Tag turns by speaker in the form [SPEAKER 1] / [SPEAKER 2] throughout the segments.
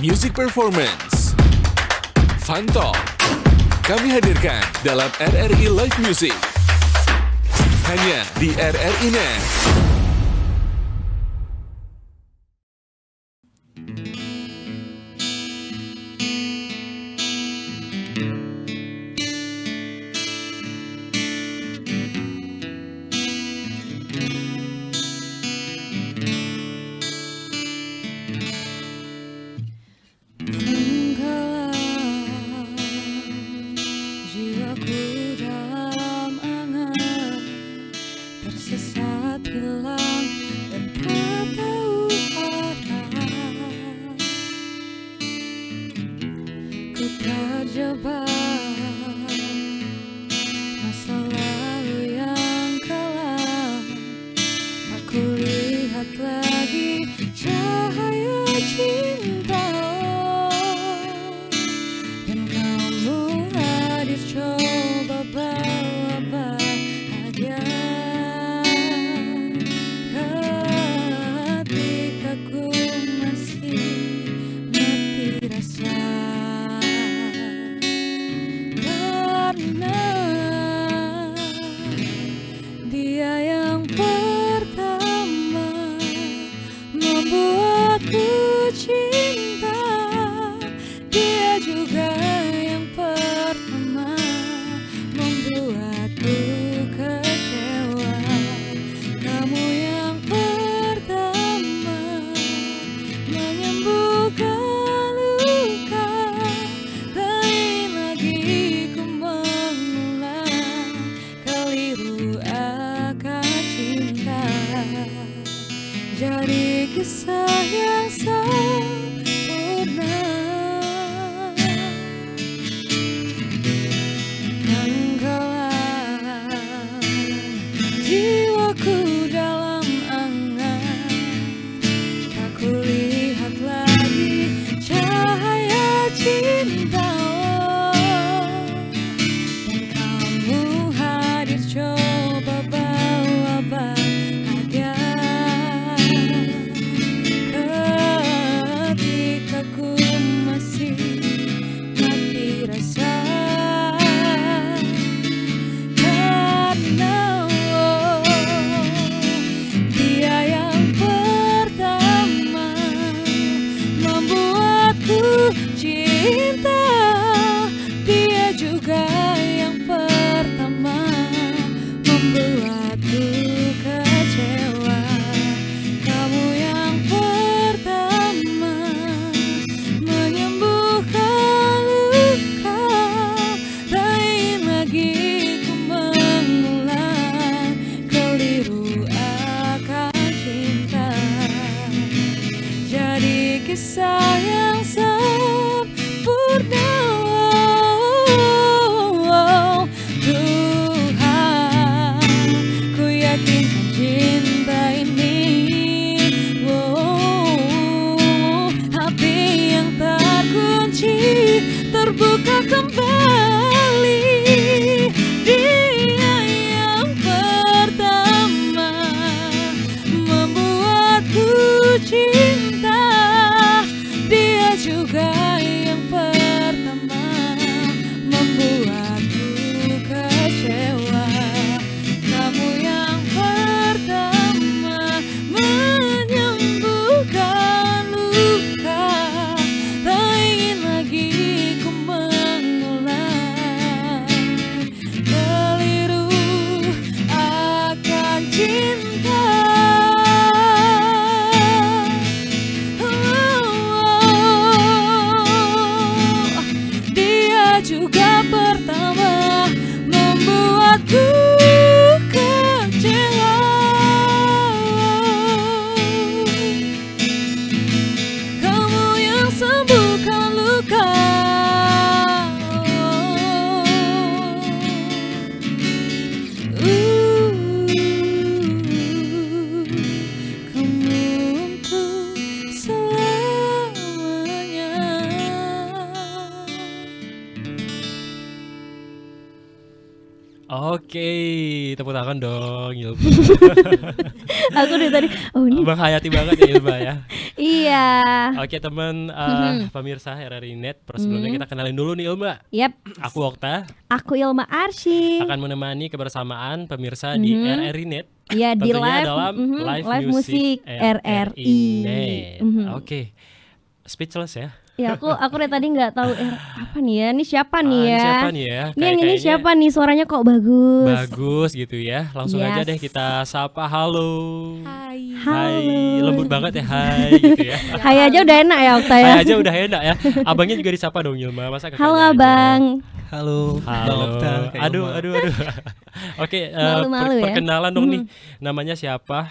[SPEAKER 1] Music Performance, Fun Talk, kami hadirkan dalam RRI Live Music. Hanya di RRI Net.
[SPEAKER 2] Jadi kisah yang sempurna, tenggelam jiwaku dalam angan, tak kulihat lagi cahaya cinta, dan kamu hadir coba bawa bahagia. Kisah yang sempurna, Tuhan, ku yakinkan cinta ini, hati yang terkunci terbuka kembali. Dia yang pertama membuatku cinta, juga yang pertama membuatku kecewa. Kamu yang pertama menyembuhkan luka, tak ingin lagi ku mengulang keliru akan cinta. Juga pertama membuatku kecewa. Kamu yang sembuhkan luka, kamu untuk selamanya.
[SPEAKER 3] Oke, tepuk tangan dong.
[SPEAKER 2] Aku dari tadi. Oh ini.
[SPEAKER 3] Menghayati banget ya Ilma ya.
[SPEAKER 2] Iya.
[SPEAKER 3] Oke teman pemirsa RRI Net, sebelumnya kita kenalin dulu nih Ilma.
[SPEAKER 2] Yap.
[SPEAKER 3] Aku Okta
[SPEAKER 2] Aku Ilma Arsy.
[SPEAKER 3] akan menemani kebersamaan pemirsa di RRI Net.
[SPEAKER 2] Ya di
[SPEAKER 3] Tentunya
[SPEAKER 2] live,
[SPEAKER 3] dalam live
[SPEAKER 2] musik RRI.
[SPEAKER 3] Net. Oke, speechless ya.
[SPEAKER 2] Ya aku dari tadi nggak tahu apa nih ya, ini siapa nih ya?
[SPEAKER 3] Siapa nih ya?
[SPEAKER 2] Ini yang ini
[SPEAKER 3] Kayaknya
[SPEAKER 2] siapa nih? Suaranya kok bagus.
[SPEAKER 3] Bagus gitu ya. Langsung aja
[SPEAKER 2] Yes.
[SPEAKER 3] deh kita sapa halo.
[SPEAKER 2] Hai.
[SPEAKER 3] Hai, lembut banget ya hai gitu ya.
[SPEAKER 2] Hai aja udah enak ya Okta ya.
[SPEAKER 3] Hai aja udah enak ya. Abangnya juga disapa dong Yilma. Masa kakaknya
[SPEAKER 2] Halo
[SPEAKER 3] aja?
[SPEAKER 2] Abang.
[SPEAKER 4] Halo,
[SPEAKER 3] Halo.
[SPEAKER 4] Bang Okta, Kak
[SPEAKER 3] Aduh.
[SPEAKER 4] Ilma.
[SPEAKER 3] Oke,
[SPEAKER 2] Malu-malu ya.
[SPEAKER 3] perkenalan dong nih. Namanya siapa?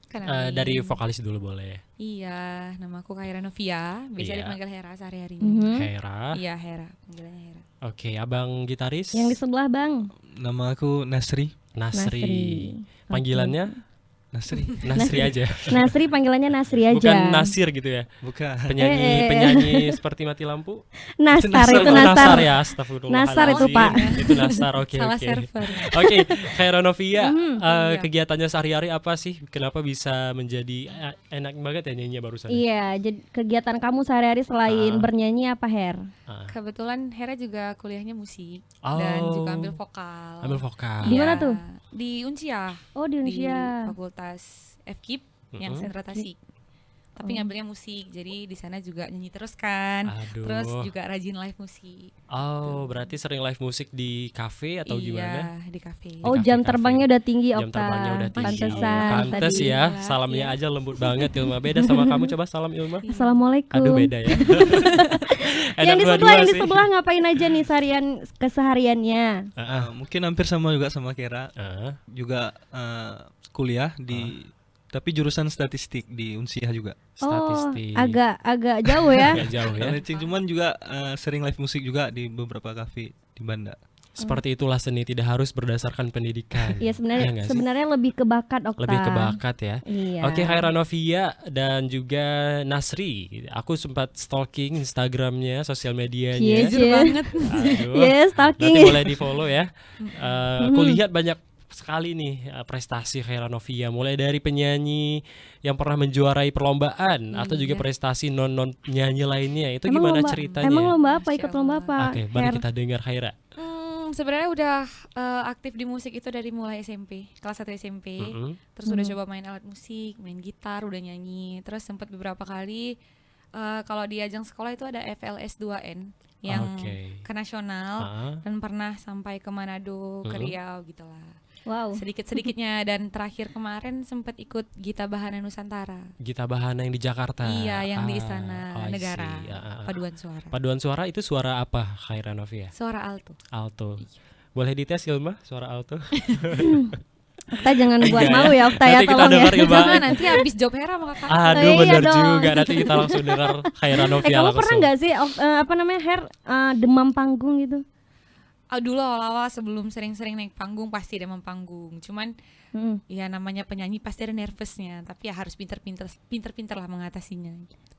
[SPEAKER 5] Kenalin.
[SPEAKER 3] Dari vokalis dulu boleh.
[SPEAKER 5] Iya, nama aku Kaira Novia, biasa
[SPEAKER 3] Iya.
[SPEAKER 5] dipanggil Hera sehari-hari.
[SPEAKER 3] Hera.
[SPEAKER 5] Iya, Hera, panggilannya Hera.
[SPEAKER 3] Oke, abang gitaris.
[SPEAKER 2] Yang di sebelah Bang.
[SPEAKER 4] Nama aku Nasri.
[SPEAKER 3] Nasri. Panggilannya
[SPEAKER 4] Nasri.
[SPEAKER 3] Nasri aja.
[SPEAKER 2] Nasri panggilannya Nasri aja.
[SPEAKER 3] Bukan Nasir gitu ya.
[SPEAKER 4] Bukan.
[SPEAKER 3] Penyanyi seperti mati lampu.
[SPEAKER 2] Nastar itu
[SPEAKER 3] Oh,
[SPEAKER 2] Nastar.
[SPEAKER 3] ya, astagfirullahaladzim.
[SPEAKER 2] Nasar itu, Pak.
[SPEAKER 3] Itu Nasar, oke.
[SPEAKER 5] Salah
[SPEAKER 3] oke.
[SPEAKER 5] server.
[SPEAKER 3] Oke, Khaira Novia,
[SPEAKER 5] iya.
[SPEAKER 3] kegiatannya sehari-hari apa sih? Kenapa bisa menjadi enak banget ya nyanyinya barusan?
[SPEAKER 2] Iya, jadi kegiatan kamu sehari-hari selain bernyanyi apa Her?
[SPEAKER 3] Ah.
[SPEAKER 5] Kebetulan Hera juga kuliahnya musik
[SPEAKER 3] Oh.
[SPEAKER 5] dan juga ambil vokal.
[SPEAKER 3] Ambil vokal.
[SPEAKER 2] Di mana
[SPEAKER 5] Iya,
[SPEAKER 2] tuh?
[SPEAKER 5] Di Uncia.
[SPEAKER 2] Oh di
[SPEAKER 5] Di
[SPEAKER 2] Indonesia.
[SPEAKER 5] Fakultas FKIP yang sentra Tasik. Tapi ngambilnya musik, jadi di sana juga nyanyi terus kan.
[SPEAKER 3] Aduh.
[SPEAKER 5] Terus juga rajin live musik.
[SPEAKER 3] Oh, berarti sering live musik di kafe atau gimana?
[SPEAKER 5] Iya, di kafe.
[SPEAKER 2] Oh
[SPEAKER 3] kafe-kafe.
[SPEAKER 2] jam terbangnya udah tinggi
[SPEAKER 3] Jam
[SPEAKER 2] Okta.
[SPEAKER 3] terbangnya udah tinggi.
[SPEAKER 2] Pantesan
[SPEAKER 3] Pantes
[SPEAKER 2] tadi.
[SPEAKER 3] ya,
[SPEAKER 5] Gila,
[SPEAKER 3] salamnya
[SPEAKER 5] iya.
[SPEAKER 3] aja lembut banget Ilma. Beda sama kamu, coba salam Ilma.
[SPEAKER 2] Assalamualaikum.
[SPEAKER 3] Aduh beda ya.
[SPEAKER 2] Yang di
[SPEAKER 3] Enak
[SPEAKER 2] sebelah,
[SPEAKER 3] dua-dua
[SPEAKER 2] yang di
[SPEAKER 3] sih.
[SPEAKER 2] sebelah ngapain aja nih kesehariannya?
[SPEAKER 4] Mungkin hampir sama juga sama Kera. Juga kuliah di tapi jurusan statistik di Unsiah juga.
[SPEAKER 3] Statistik.
[SPEAKER 2] Oh, agak jauh ya.
[SPEAKER 3] Agak jauh ya.
[SPEAKER 4] Cuman juga sering live musik juga di beberapa kafe di Banda.
[SPEAKER 3] Seperti itulah seni, tidak harus berdasarkan pendidikan.
[SPEAKER 2] Iya sebenarnya
[SPEAKER 3] nggak sih?
[SPEAKER 2] sebenarnya lebih ke bakat Okta.
[SPEAKER 3] Lebih ke bakat ya.
[SPEAKER 2] Iya.
[SPEAKER 3] Oke, Khaira Novia dan juga Nasri. Aku sempat stalking Instagramnya, sosial medianya.
[SPEAKER 2] Iya,
[SPEAKER 5] Jujur banget.
[SPEAKER 3] Aduh.
[SPEAKER 2] Yes,
[SPEAKER 3] Nanti
[SPEAKER 2] stalking.
[SPEAKER 3] boleh di follow ya. Aku lihat banyak sekali nih prestasi Khaira Novia, mulai dari penyanyi yang pernah menjuarai perlombaan atau juga prestasi non nyanyi lainnya. Itu gimana ceritanya?
[SPEAKER 2] Emang lomba apa?
[SPEAKER 5] Masya
[SPEAKER 2] Ikut lomba apa?
[SPEAKER 3] Oke, mari
[SPEAKER 2] Her?
[SPEAKER 3] kita dengar Khaira.
[SPEAKER 5] Sebenarnya udah aktif di musik itu dari mulai SMP, kelas 1 SMP. Terus udah coba main alat musik, main gitar, udah nyanyi. Terus sempat beberapa kali kalau di ajang sekolah itu ada FLS 2N yang ke nasional dan pernah sampai ke Manado, ke Riau gitulah.
[SPEAKER 2] Wow.
[SPEAKER 5] Sedikit-sedikitnya dan terakhir kemarin sempat ikut Gita Bahana Nusantara.
[SPEAKER 3] Gita Bahana yang di Jakarta.
[SPEAKER 5] Iya, yang di Istana
[SPEAKER 3] I see.
[SPEAKER 5] Negara. Paduan suara.
[SPEAKER 3] Paduan suara itu suara apa Khaira Novia?
[SPEAKER 5] Suara alto.
[SPEAKER 3] Alto. Boleh dites Ilma suara alto?
[SPEAKER 2] Okta jangan buat
[SPEAKER 3] Enggak
[SPEAKER 2] malu ya Okta ya,
[SPEAKER 3] Nanti kita
[SPEAKER 2] tolong ya.
[SPEAKER 3] dengar Ilma.
[SPEAKER 5] Jangan nanti habis job Hera sama kakak.
[SPEAKER 3] Aduh
[SPEAKER 2] Iya
[SPEAKER 3] bener
[SPEAKER 2] dong.
[SPEAKER 3] juga. Nanti kita langsung dengar Khaira Novia
[SPEAKER 2] Kamu
[SPEAKER 3] langsung.
[SPEAKER 2] pernah nggak sih apa namanya Her demam panggung gitu?
[SPEAKER 5] Dulu awal-awal sebelum sering-sering naik panggung pasti demam panggung. Cuman ya namanya penyanyi pasti ada nervousnya. Tapi ya harus pinter-pinter lah mengatasinya.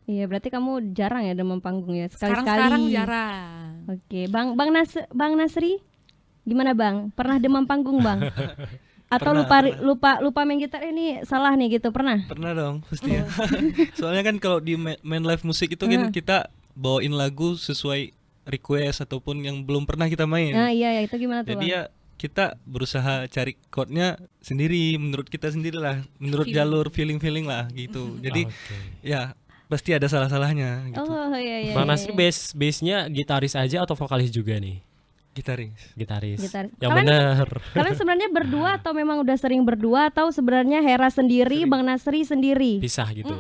[SPEAKER 2] Iya berarti kamu jarang ya demam panggung ya, sekali-sekali.
[SPEAKER 5] Sekarang jarang.
[SPEAKER 2] Oke, Bang Nasri, gimana Bang? Pernah demam panggung Bang? Atau lupa main gitar ini salah nih gitu, pernah?
[SPEAKER 4] Pernah dong, pastinya. Soalnya kan kalau di main live musik itu kan kita bawain lagu sesuai request ataupun yang belum pernah kita main.
[SPEAKER 2] Nah iya itu gimana tuh
[SPEAKER 4] Jadi
[SPEAKER 2] Bang?
[SPEAKER 4] ya kita berusaha cari chordnya sendiri, menurut kita sendiri lah, menurut jalur feeling lah gitu. Jadi ya pasti ada salah-salahnya gitu.
[SPEAKER 2] Oh iya.
[SPEAKER 3] Bang Nasri base-nya gitaris aja atau vokalis juga nih?
[SPEAKER 4] Gitaris.
[SPEAKER 3] Gitaris. Yang
[SPEAKER 2] Kalian-
[SPEAKER 3] benar.
[SPEAKER 2] Kalian sebenarnya berdua atau memang udah sering berdua atau sebenarnya Hera sendiri, Bang Nasri sendiri?
[SPEAKER 3] Pisah gitu.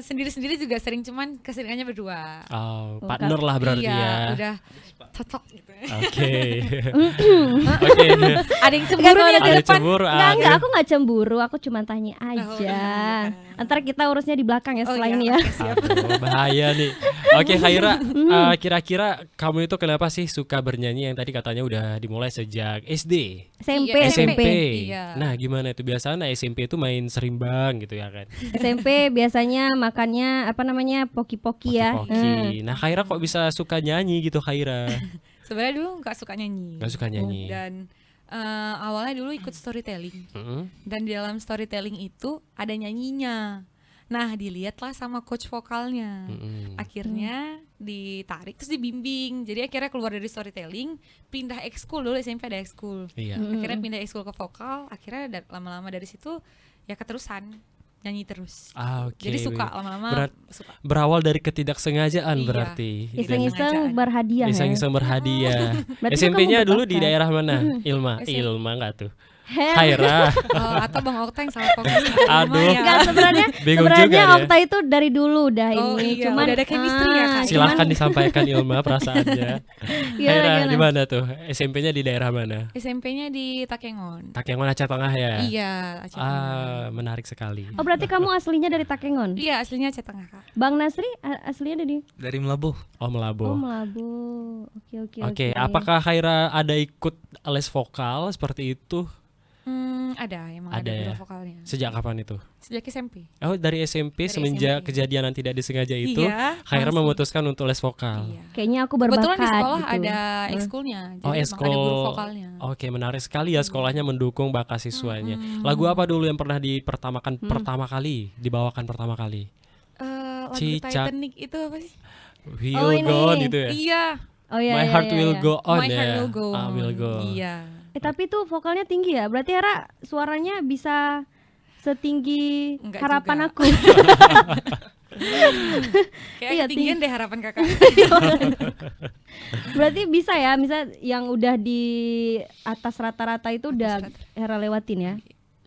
[SPEAKER 5] Sendiri-sendiri juga sering, cuman keseringannya berdua.
[SPEAKER 3] Oh, partner lah berarti
[SPEAKER 5] Iya,
[SPEAKER 3] ya.
[SPEAKER 5] udah cocok gitu.
[SPEAKER 3] Oke. Oke.
[SPEAKER 5] Ada yang cemburu nih
[SPEAKER 3] Ada
[SPEAKER 5] di depan.
[SPEAKER 3] cemburu.
[SPEAKER 2] Enggak, aku nggak cemburu, aku cuma tanya aja. Ntar kita urusnya di belakang ya setelah ini ya.
[SPEAKER 3] Aduh, bahaya nih. Oke, Khaira, kira-kira kamu itu kenapa sih suka bernyanyi yang tadi katanya udah dimulai sejak SD?
[SPEAKER 2] SMP,
[SPEAKER 5] Iya,
[SPEAKER 2] SMP.
[SPEAKER 5] Iya.
[SPEAKER 3] Nah, gimana itu biasanya SMP itu main serimbang gitu ya kan?
[SPEAKER 2] SMP biasanya makannya apa namanya poki-poki ya.
[SPEAKER 3] Poki. Nah, Khaira kok bisa suka nyanyi gitu, Khaira?
[SPEAKER 5] Sebenarnya dulu nggak suka nyanyi.
[SPEAKER 3] Nggak suka nyanyi.
[SPEAKER 5] Dan awalnya dulu ikut storytelling.
[SPEAKER 3] Mm-mm.
[SPEAKER 5] Dan di dalam storytelling itu ada nyanyinya. Nah, dilihatlah sama coach vokalnya.
[SPEAKER 3] Mm-mm.
[SPEAKER 5] Akhirnya ditarik terus dibimbing. Jadi akhirnya keluar dari storytelling, pindah ekskul dulu, SMP ada ekskul.
[SPEAKER 3] Iya.
[SPEAKER 5] Akhirnya pindah ekskul ke vokal, akhirnya lama-lama dari situ ya keterusan nyanyi terus.
[SPEAKER 3] Oke.
[SPEAKER 5] Jadi suka lama-lama suka.
[SPEAKER 3] Berawal dari ketidaksengajaan
[SPEAKER 5] Iya.
[SPEAKER 3] berarti.
[SPEAKER 2] Iseng-iseng berhadiah ya.
[SPEAKER 3] Iseng-iseng berhadiah.
[SPEAKER 2] Berarti
[SPEAKER 3] SMP-nya
[SPEAKER 2] kamu
[SPEAKER 3] dulu di
[SPEAKER 2] berbakat.
[SPEAKER 3] daerah mana? Ilma.
[SPEAKER 5] SMP.
[SPEAKER 3] Ilma enggak tuh? Khaira.
[SPEAKER 5] Oh, atau Bang Okta yang salah fokus.
[SPEAKER 3] Aduh.
[SPEAKER 2] Enggak, sebenarnya
[SPEAKER 3] Bingung juga
[SPEAKER 2] sebenarnya
[SPEAKER 3] dia.
[SPEAKER 2] Okta itu dari dulu dah
[SPEAKER 5] Oh,
[SPEAKER 2] ini.
[SPEAKER 5] iya,
[SPEAKER 2] Cuman
[SPEAKER 5] udah ada chemistry ya, Kak?
[SPEAKER 3] Silahkan disampaikan Ilma perasaannya. Khaira
[SPEAKER 2] gimana?
[SPEAKER 3] di mana tuh? SMP-nya di daerah mana?
[SPEAKER 5] SMP-nya di Takengon.
[SPEAKER 3] Takengon Aceh Tengah ya?
[SPEAKER 5] Iya, Aceh Tengah.
[SPEAKER 3] Menarik sekali.
[SPEAKER 2] Oh, berarti kamu aslinya dari Takengon?
[SPEAKER 5] Iya, aslinya Aceh Tengah, Kak.
[SPEAKER 2] Bang Nasri aslinya dari
[SPEAKER 4] Dari Melabuh.
[SPEAKER 3] Oh, Melabuh.
[SPEAKER 2] Oh, Melabu. Oke.
[SPEAKER 3] Apakah Khaira ada ikut les vokal seperti itu?
[SPEAKER 5] Ada, emang
[SPEAKER 3] Ada
[SPEAKER 5] ada
[SPEAKER 3] ya?
[SPEAKER 5] guru vokalnya.
[SPEAKER 3] Sejak kapan itu?
[SPEAKER 5] Sejak SMP.
[SPEAKER 3] Oh, dari SMP
[SPEAKER 5] Dari
[SPEAKER 3] semenjak
[SPEAKER 5] SMP.
[SPEAKER 3] kejadian yang tidak disengaja itu,
[SPEAKER 5] Iya,
[SPEAKER 3] Khaira
[SPEAKER 5] langsung.
[SPEAKER 3] memutuskan untuk les vokal.
[SPEAKER 5] Iya.
[SPEAKER 2] Kayaknya aku berbakat
[SPEAKER 5] Kebetulan di sekolah
[SPEAKER 2] gitu.
[SPEAKER 5] ada ekskulnya, jadi
[SPEAKER 3] Oh,
[SPEAKER 5] emang
[SPEAKER 3] eskul.
[SPEAKER 5] ada guru vokalnya.
[SPEAKER 3] Oke, menarik sekali ya sekolahnya mendukung bakat siswanya. Lagu apa dulu yang pernah dipertamakan pertama kali, dibawakan pertama kali?
[SPEAKER 5] Lagu
[SPEAKER 3] Cicak.
[SPEAKER 5] Titanic itu apa sih?
[SPEAKER 3] Will
[SPEAKER 2] Oh, ini.
[SPEAKER 3] Go On itu ya?
[SPEAKER 5] Iya,
[SPEAKER 2] Oh iya.
[SPEAKER 3] My
[SPEAKER 2] iya,
[SPEAKER 3] Heart
[SPEAKER 2] iya,
[SPEAKER 3] Will
[SPEAKER 2] iya.
[SPEAKER 3] Go On
[SPEAKER 5] My
[SPEAKER 3] ya.
[SPEAKER 5] Heart Will Go On.
[SPEAKER 3] Will Go.
[SPEAKER 5] Iya.
[SPEAKER 2] Tapi tuh vokalnya tinggi ya. Berarti Hera suaranya bisa setinggi
[SPEAKER 5] Enggak
[SPEAKER 2] harapan
[SPEAKER 5] juga.
[SPEAKER 2] aku.
[SPEAKER 5] Kayak
[SPEAKER 2] Iya,
[SPEAKER 5] ketinggian deh harapan kakak.
[SPEAKER 2] Berarti bisa ya, misal yang udah di atas rata-rata itu udah Hera lewatin ya.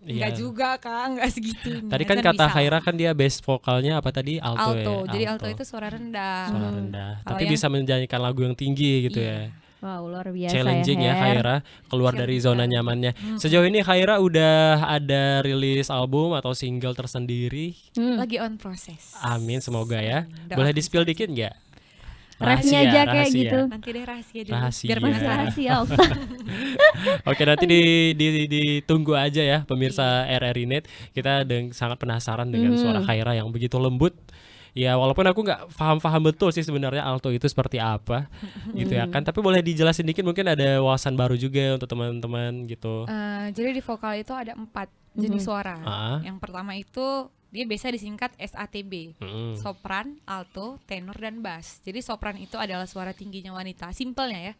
[SPEAKER 5] Enggak
[SPEAKER 3] Iya.
[SPEAKER 5] juga kak, enggak segitu.
[SPEAKER 3] Tadi kan kata Khaira kan dia bass vokalnya apa tadi? Alto, ya.
[SPEAKER 5] Jadi alto itu suara rendah.
[SPEAKER 3] suara rendah.
[SPEAKER 5] Kalau
[SPEAKER 3] Tapi
[SPEAKER 5] yang-
[SPEAKER 3] bisa menyanyikan lagu yang tinggi gitu
[SPEAKER 5] Iya.
[SPEAKER 3] ya.
[SPEAKER 2] Wow, luar biasa
[SPEAKER 3] Challenging ya
[SPEAKER 2] Her.
[SPEAKER 3] Khaira, keluar dari zona nyamannya. Sejauh ini Khaira udah ada rilis album atau single tersendiri.
[SPEAKER 5] Lagi on proses.
[SPEAKER 3] Amin, semoga ya.
[SPEAKER 5] Udah
[SPEAKER 3] Boleh
[SPEAKER 5] on
[SPEAKER 3] di-spill dikit nggak?
[SPEAKER 2] Refnya aja kayak
[SPEAKER 3] rahasia.
[SPEAKER 2] gitu.
[SPEAKER 5] Nanti deh rahasia dulu.
[SPEAKER 3] Rahasia.
[SPEAKER 5] Biar penasaran.
[SPEAKER 2] Rahasia Okta.
[SPEAKER 3] Oke, nanti ditunggu aja ya pemirsa RRI Net. Kita sangat penasaran dengan suara Khaira yang begitu lembut. Ya walaupun aku nggak paham betul sih sebenarnya alto itu seperti apa gitu ya kan. Tapi boleh dijelasin dikit, mungkin ada wawasan baru juga untuk teman-teman gitu.
[SPEAKER 5] Jadi di vokal itu ada 4 jenis suara.
[SPEAKER 3] Ah.
[SPEAKER 5] Yang pertama itu dia biasa disingkat SATB.
[SPEAKER 3] Mm-mm.
[SPEAKER 5] Sopran, alto, tenor, dan bass. Jadi sopran itu adalah suara tingginya wanita. Simpelnya ya.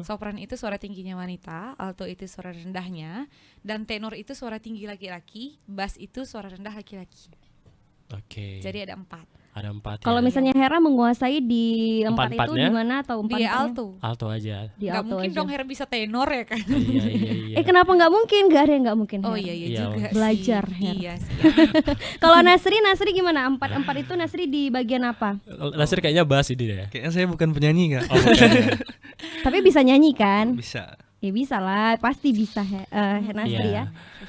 [SPEAKER 5] Sopran itu suara tingginya wanita, alto itu suara rendahnya, dan tenor itu suara tinggi laki-laki, bass itu suara rendah laki-laki.
[SPEAKER 3] Oke.
[SPEAKER 5] Jadi ada 4.
[SPEAKER 3] Ada 4 ya.
[SPEAKER 2] Kalau misalnya Hera menguasai di 4 itu
[SPEAKER 3] Empat-empatnya?
[SPEAKER 2] di mana atau 4
[SPEAKER 5] Dia alto.
[SPEAKER 3] alto aja.
[SPEAKER 2] Di
[SPEAKER 5] Nggak
[SPEAKER 2] alto
[SPEAKER 5] mungkin
[SPEAKER 2] aja.
[SPEAKER 5] dong Hera bisa tenor ya kan?
[SPEAKER 3] Iya.
[SPEAKER 2] Kenapa nggak mungkin? Nggak ada yang nggak mungkin.
[SPEAKER 5] Oh
[SPEAKER 2] Her.
[SPEAKER 5] iya
[SPEAKER 3] Iya,
[SPEAKER 5] juga sih.
[SPEAKER 2] belajar, Her.
[SPEAKER 5] Iya sih.
[SPEAKER 2] Kalau Nasri gimana? 4 itu Nasri di bagian apa?
[SPEAKER 3] Nasir kayaknya bass ini deh.
[SPEAKER 4] Kayaknya saya bukan penyanyi kak.
[SPEAKER 3] Oh, bukan.
[SPEAKER 2] Tapi bisa nyanyi kan?
[SPEAKER 4] Bisa.
[SPEAKER 2] Ya bisa lah, pasti bisa Nasri
[SPEAKER 3] Iya.
[SPEAKER 2] ya.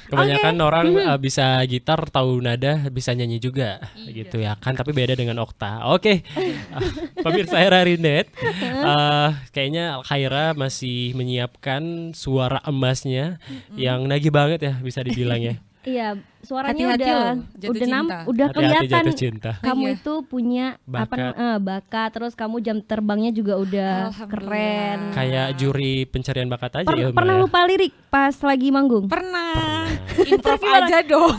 [SPEAKER 3] Kebanyakan orang bisa gitar, tahu nada, bisa nyanyi juga gitu ya kan, tapi beda dengan Okta. Oke. Pemirsa RRI Net, kayaknya Khaira masih menyiapkan suara emasnya yang nagih banget ya bisa dibilang ya.
[SPEAKER 2] Iya, suaranya
[SPEAKER 5] Hati-hati loh, jatuh cinta.
[SPEAKER 2] udah
[SPEAKER 3] Hati-hati
[SPEAKER 2] kelihatan
[SPEAKER 3] jatuh cinta.
[SPEAKER 2] kamu
[SPEAKER 5] Iya.
[SPEAKER 2] itu punya
[SPEAKER 3] Bakat.
[SPEAKER 2] bakat, terus kamu jam terbangnya juga udah
[SPEAKER 5] Alhamdulillah.
[SPEAKER 2] keren.
[SPEAKER 3] Kayak juri pencarian bakat aja ya.
[SPEAKER 2] Pernah
[SPEAKER 3] Mbak.
[SPEAKER 2] lupa lirik pas lagi manggung?
[SPEAKER 5] Pernah. Improv aja dong.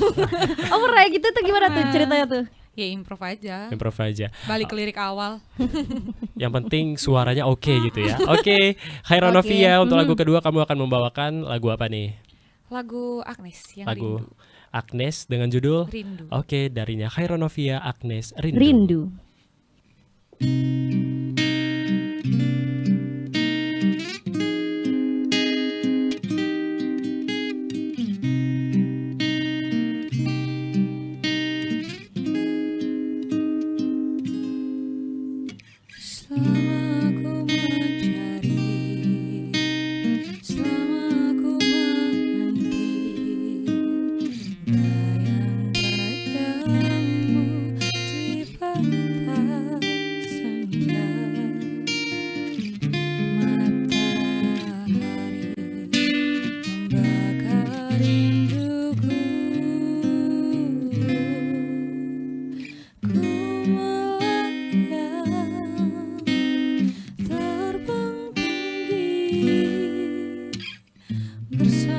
[SPEAKER 2] Oh pernah gitu tuh, gimana tuh ceritanya tuh?
[SPEAKER 5] Ya improv aja.
[SPEAKER 3] Improv aja.
[SPEAKER 5] Balik ke lirik awal.
[SPEAKER 3] Yang penting suaranya oke gitu ya. Oke, Khaira
[SPEAKER 2] Oke.
[SPEAKER 3] Novia, untuk lagu kedua kamu akan membawakan lagu apa nih?
[SPEAKER 5] Lagu Agnes yang
[SPEAKER 3] Lagu
[SPEAKER 5] Rindu.
[SPEAKER 3] Agnes dengan judul
[SPEAKER 5] Rindu.
[SPEAKER 3] Oke, darinya Khaira Novia, Agnes Rindu.
[SPEAKER 2] Rindu.
[SPEAKER 5] Selama aku mencari, selama aku menanti bayang-bayangmu di batas senja, matahari membakar rinduku. Ku melayang terbang tinggi bersama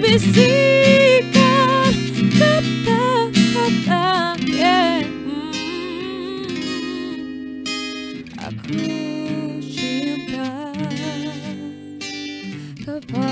[SPEAKER 5] bisikan kata-kata, yeah. Aku cinta kepadamu.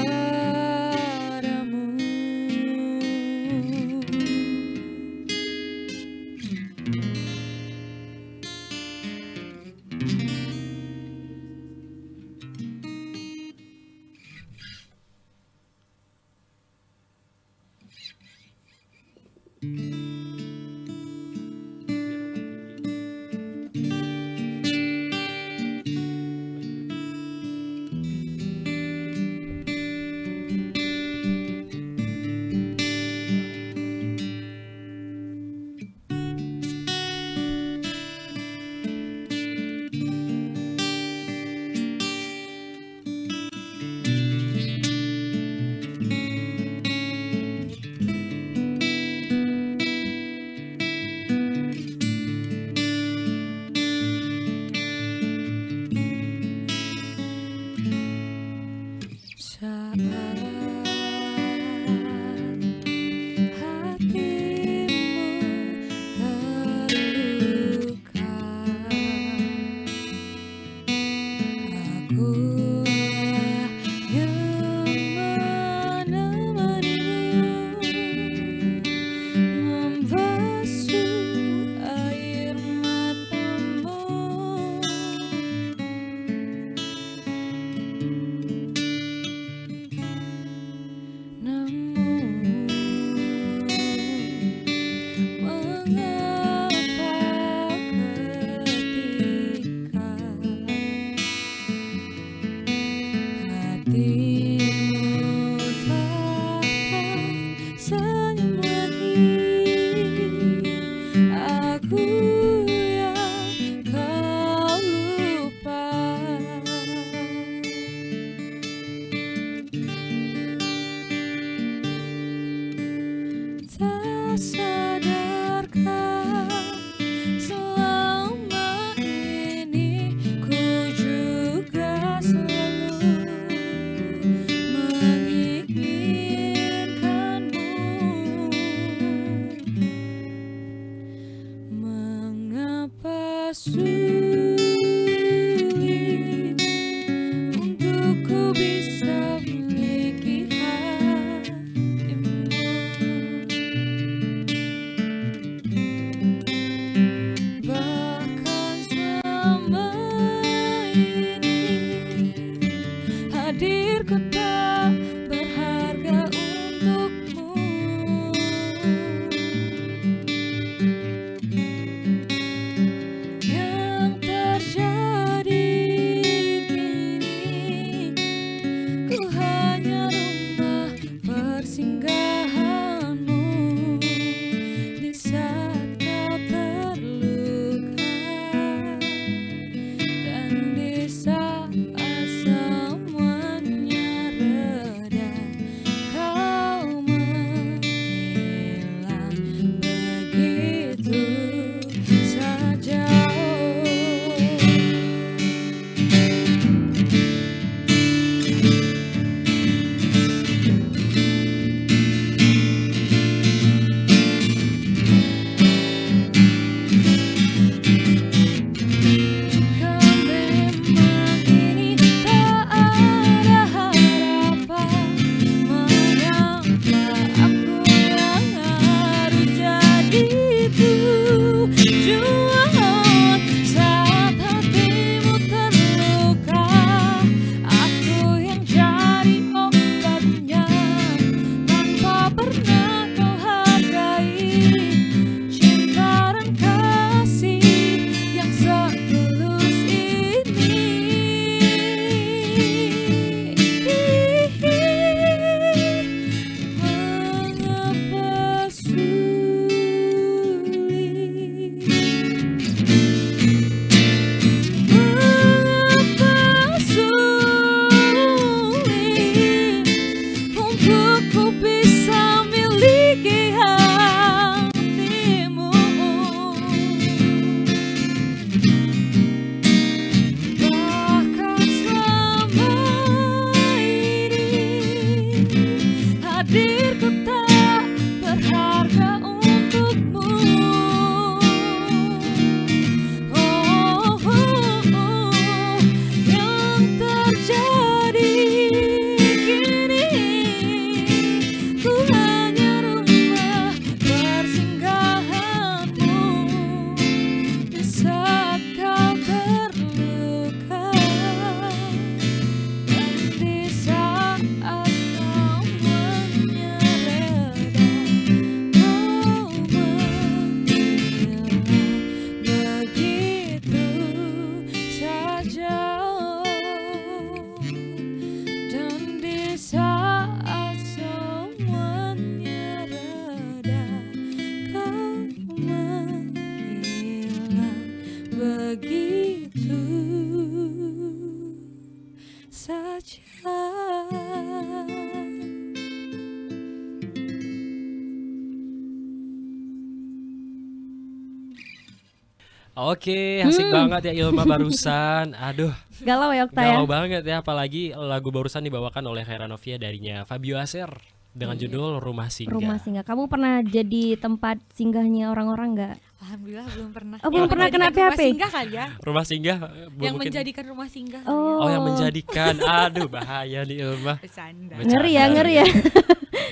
[SPEAKER 3] Oke, asik banget ya Ilma barusan. Aduh,
[SPEAKER 2] Galau ya Okta ya.
[SPEAKER 3] galau banget ya, apalagi lagu barusan dibawakan oleh Khairanofia darinya Fabio Acer dengan judul Rumah Singgah.
[SPEAKER 2] Rumah singgah. Kamu pernah jadi tempat singgahnya orang-orang nggak?
[SPEAKER 5] Alhamdulillah belum pernah.
[SPEAKER 2] Oh, belum pernah kena
[SPEAKER 5] Menjadikan rumah
[SPEAKER 2] PHP?
[SPEAKER 5] singgah kali ya.
[SPEAKER 3] Rumah singgah
[SPEAKER 5] Yang
[SPEAKER 3] mungkin.
[SPEAKER 5] menjadikan rumah singgah.
[SPEAKER 2] Oh.
[SPEAKER 3] Oh, yang menjadikan. Aduh, bahaya nih Ilma.
[SPEAKER 5] Bercanda.
[SPEAKER 2] Ngeri ya,
[SPEAKER 3] Bercanda.
[SPEAKER 2] ngeri ya.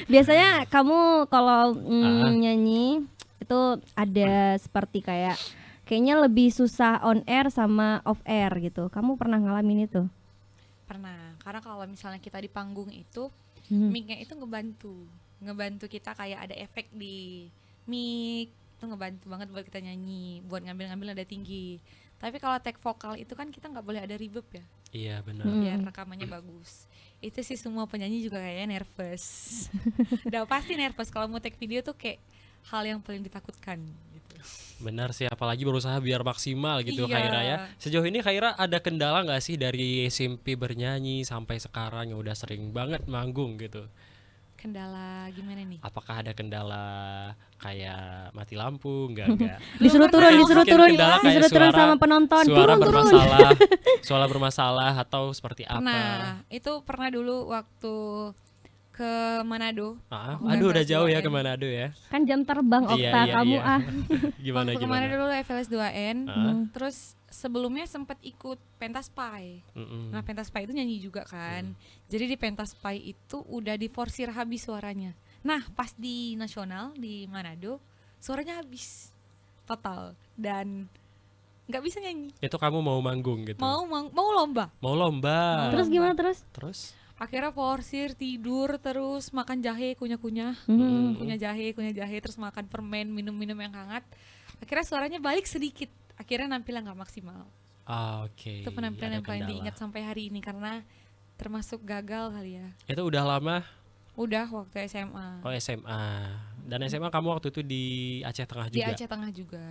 [SPEAKER 2] Biasanya kamu kalau
[SPEAKER 3] Ah.
[SPEAKER 2] nyanyi itu ada seperti kayaknya lebih susah on air sama off air gitu. Kamu pernah ngalamin itu?
[SPEAKER 5] Pernah. Karena kalau misalnya kita di panggung itu
[SPEAKER 2] Hmm.
[SPEAKER 5] mic-nya itu ngebantu kita kayak ada efek di mic, itu ngebantu banget buat kita nyanyi, buat ngambil nada tinggi. Tapi kalau take vokal itu kan kita nggak boleh ada reverb ya,
[SPEAKER 3] Iya, benar.
[SPEAKER 5] biar rekamannya bagus. Itu sih semua penyanyi juga kayaknya nervous. Udah pasti nervous kalau mau take video tuh kayak hal yang paling ditakutkan gitu.
[SPEAKER 3] Benar sih, apalagi berusaha biar maksimal gitu
[SPEAKER 5] Iya.
[SPEAKER 3] Khaira ya. Sejauh ini Khaira ada kendala nggak sih dari SMP bernyanyi sampai sekarang yang udah sering banget manggung gitu?
[SPEAKER 5] Kendala gimana nih?
[SPEAKER 3] Apakah ada kendala kayak mati lampu? Enggak.
[SPEAKER 2] Disuruh turun, disuruh
[SPEAKER 3] Mungkin
[SPEAKER 2] turun,
[SPEAKER 3] kendala kayak
[SPEAKER 2] disuruh turun
[SPEAKER 3] suara-
[SPEAKER 2] sama penonton.
[SPEAKER 3] Suara
[SPEAKER 2] Turun, turun.
[SPEAKER 3] bermasalah, suara bermasalah atau seperti apa?
[SPEAKER 5] Nah, itu pernah dulu waktu ke Manado.
[SPEAKER 3] Ah,
[SPEAKER 5] Bukan
[SPEAKER 3] aduh udah
[SPEAKER 5] kelas
[SPEAKER 3] jauh ya
[SPEAKER 5] 2N.
[SPEAKER 3] ke Manado ya.
[SPEAKER 2] Kan jam terbang Okta, kamu
[SPEAKER 3] iya.
[SPEAKER 2] ah.
[SPEAKER 3] Gimana
[SPEAKER 5] Waktu
[SPEAKER 3] gimana?
[SPEAKER 5] kemarin dulu FLS 2N,
[SPEAKER 3] Ah.
[SPEAKER 5] terus sebelumnya sempat ikut pentas pai.
[SPEAKER 3] Mm-mm.
[SPEAKER 5] Nah, pentas pai itu nyanyi juga kan. Jadi di pentas pai itu udah diforsir habis suaranya. Nah, pas di nasional di Manado, suaranya habis total dan nggak bisa nyanyi.
[SPEAKER 3] Itu kamu mau manggung gitu?
[SPEAKER 5] Mau lomba.
[SPEAKER 3] Mau lomba.
[SPEAKER 2] Terus gimana terus?
[SPEAKER 3] Terus?
[SPEAKER 5] Akhirnya forsir, tidur, terus makan jahe, kunyah-kunyah.
[SPEAKER 2] Hmm.
[SPEAKER 5] Kunyah jahe, terus makan permen, minum-minum yang hangat. Akhirnya suaranya balik sedikit. Akhirnya nampilnya nggak maksimal.
[SPEAKER 3] Ah, oke.
[SPEAKER 5] Itu penampilan
[SPEAKER 3] Ada
[SPEAKER 5] yang paling
[SPEAKER 3] kendala.
[SPEAKER 5] diingat sampai hari ini karena termasuk gagal kali ya.
[SPEAKER 3] Itu udah lama?
[SPEAKER 5] Udah waktu SMA.
[SPEAKER 3] Oh, SMA. Dan SMA kamu waktu itu di Aceh Tengah
[SPEAKER 5] Di
[SPEAKER 3] juga.
[SPEAKER 5] Aceh Tengah juga.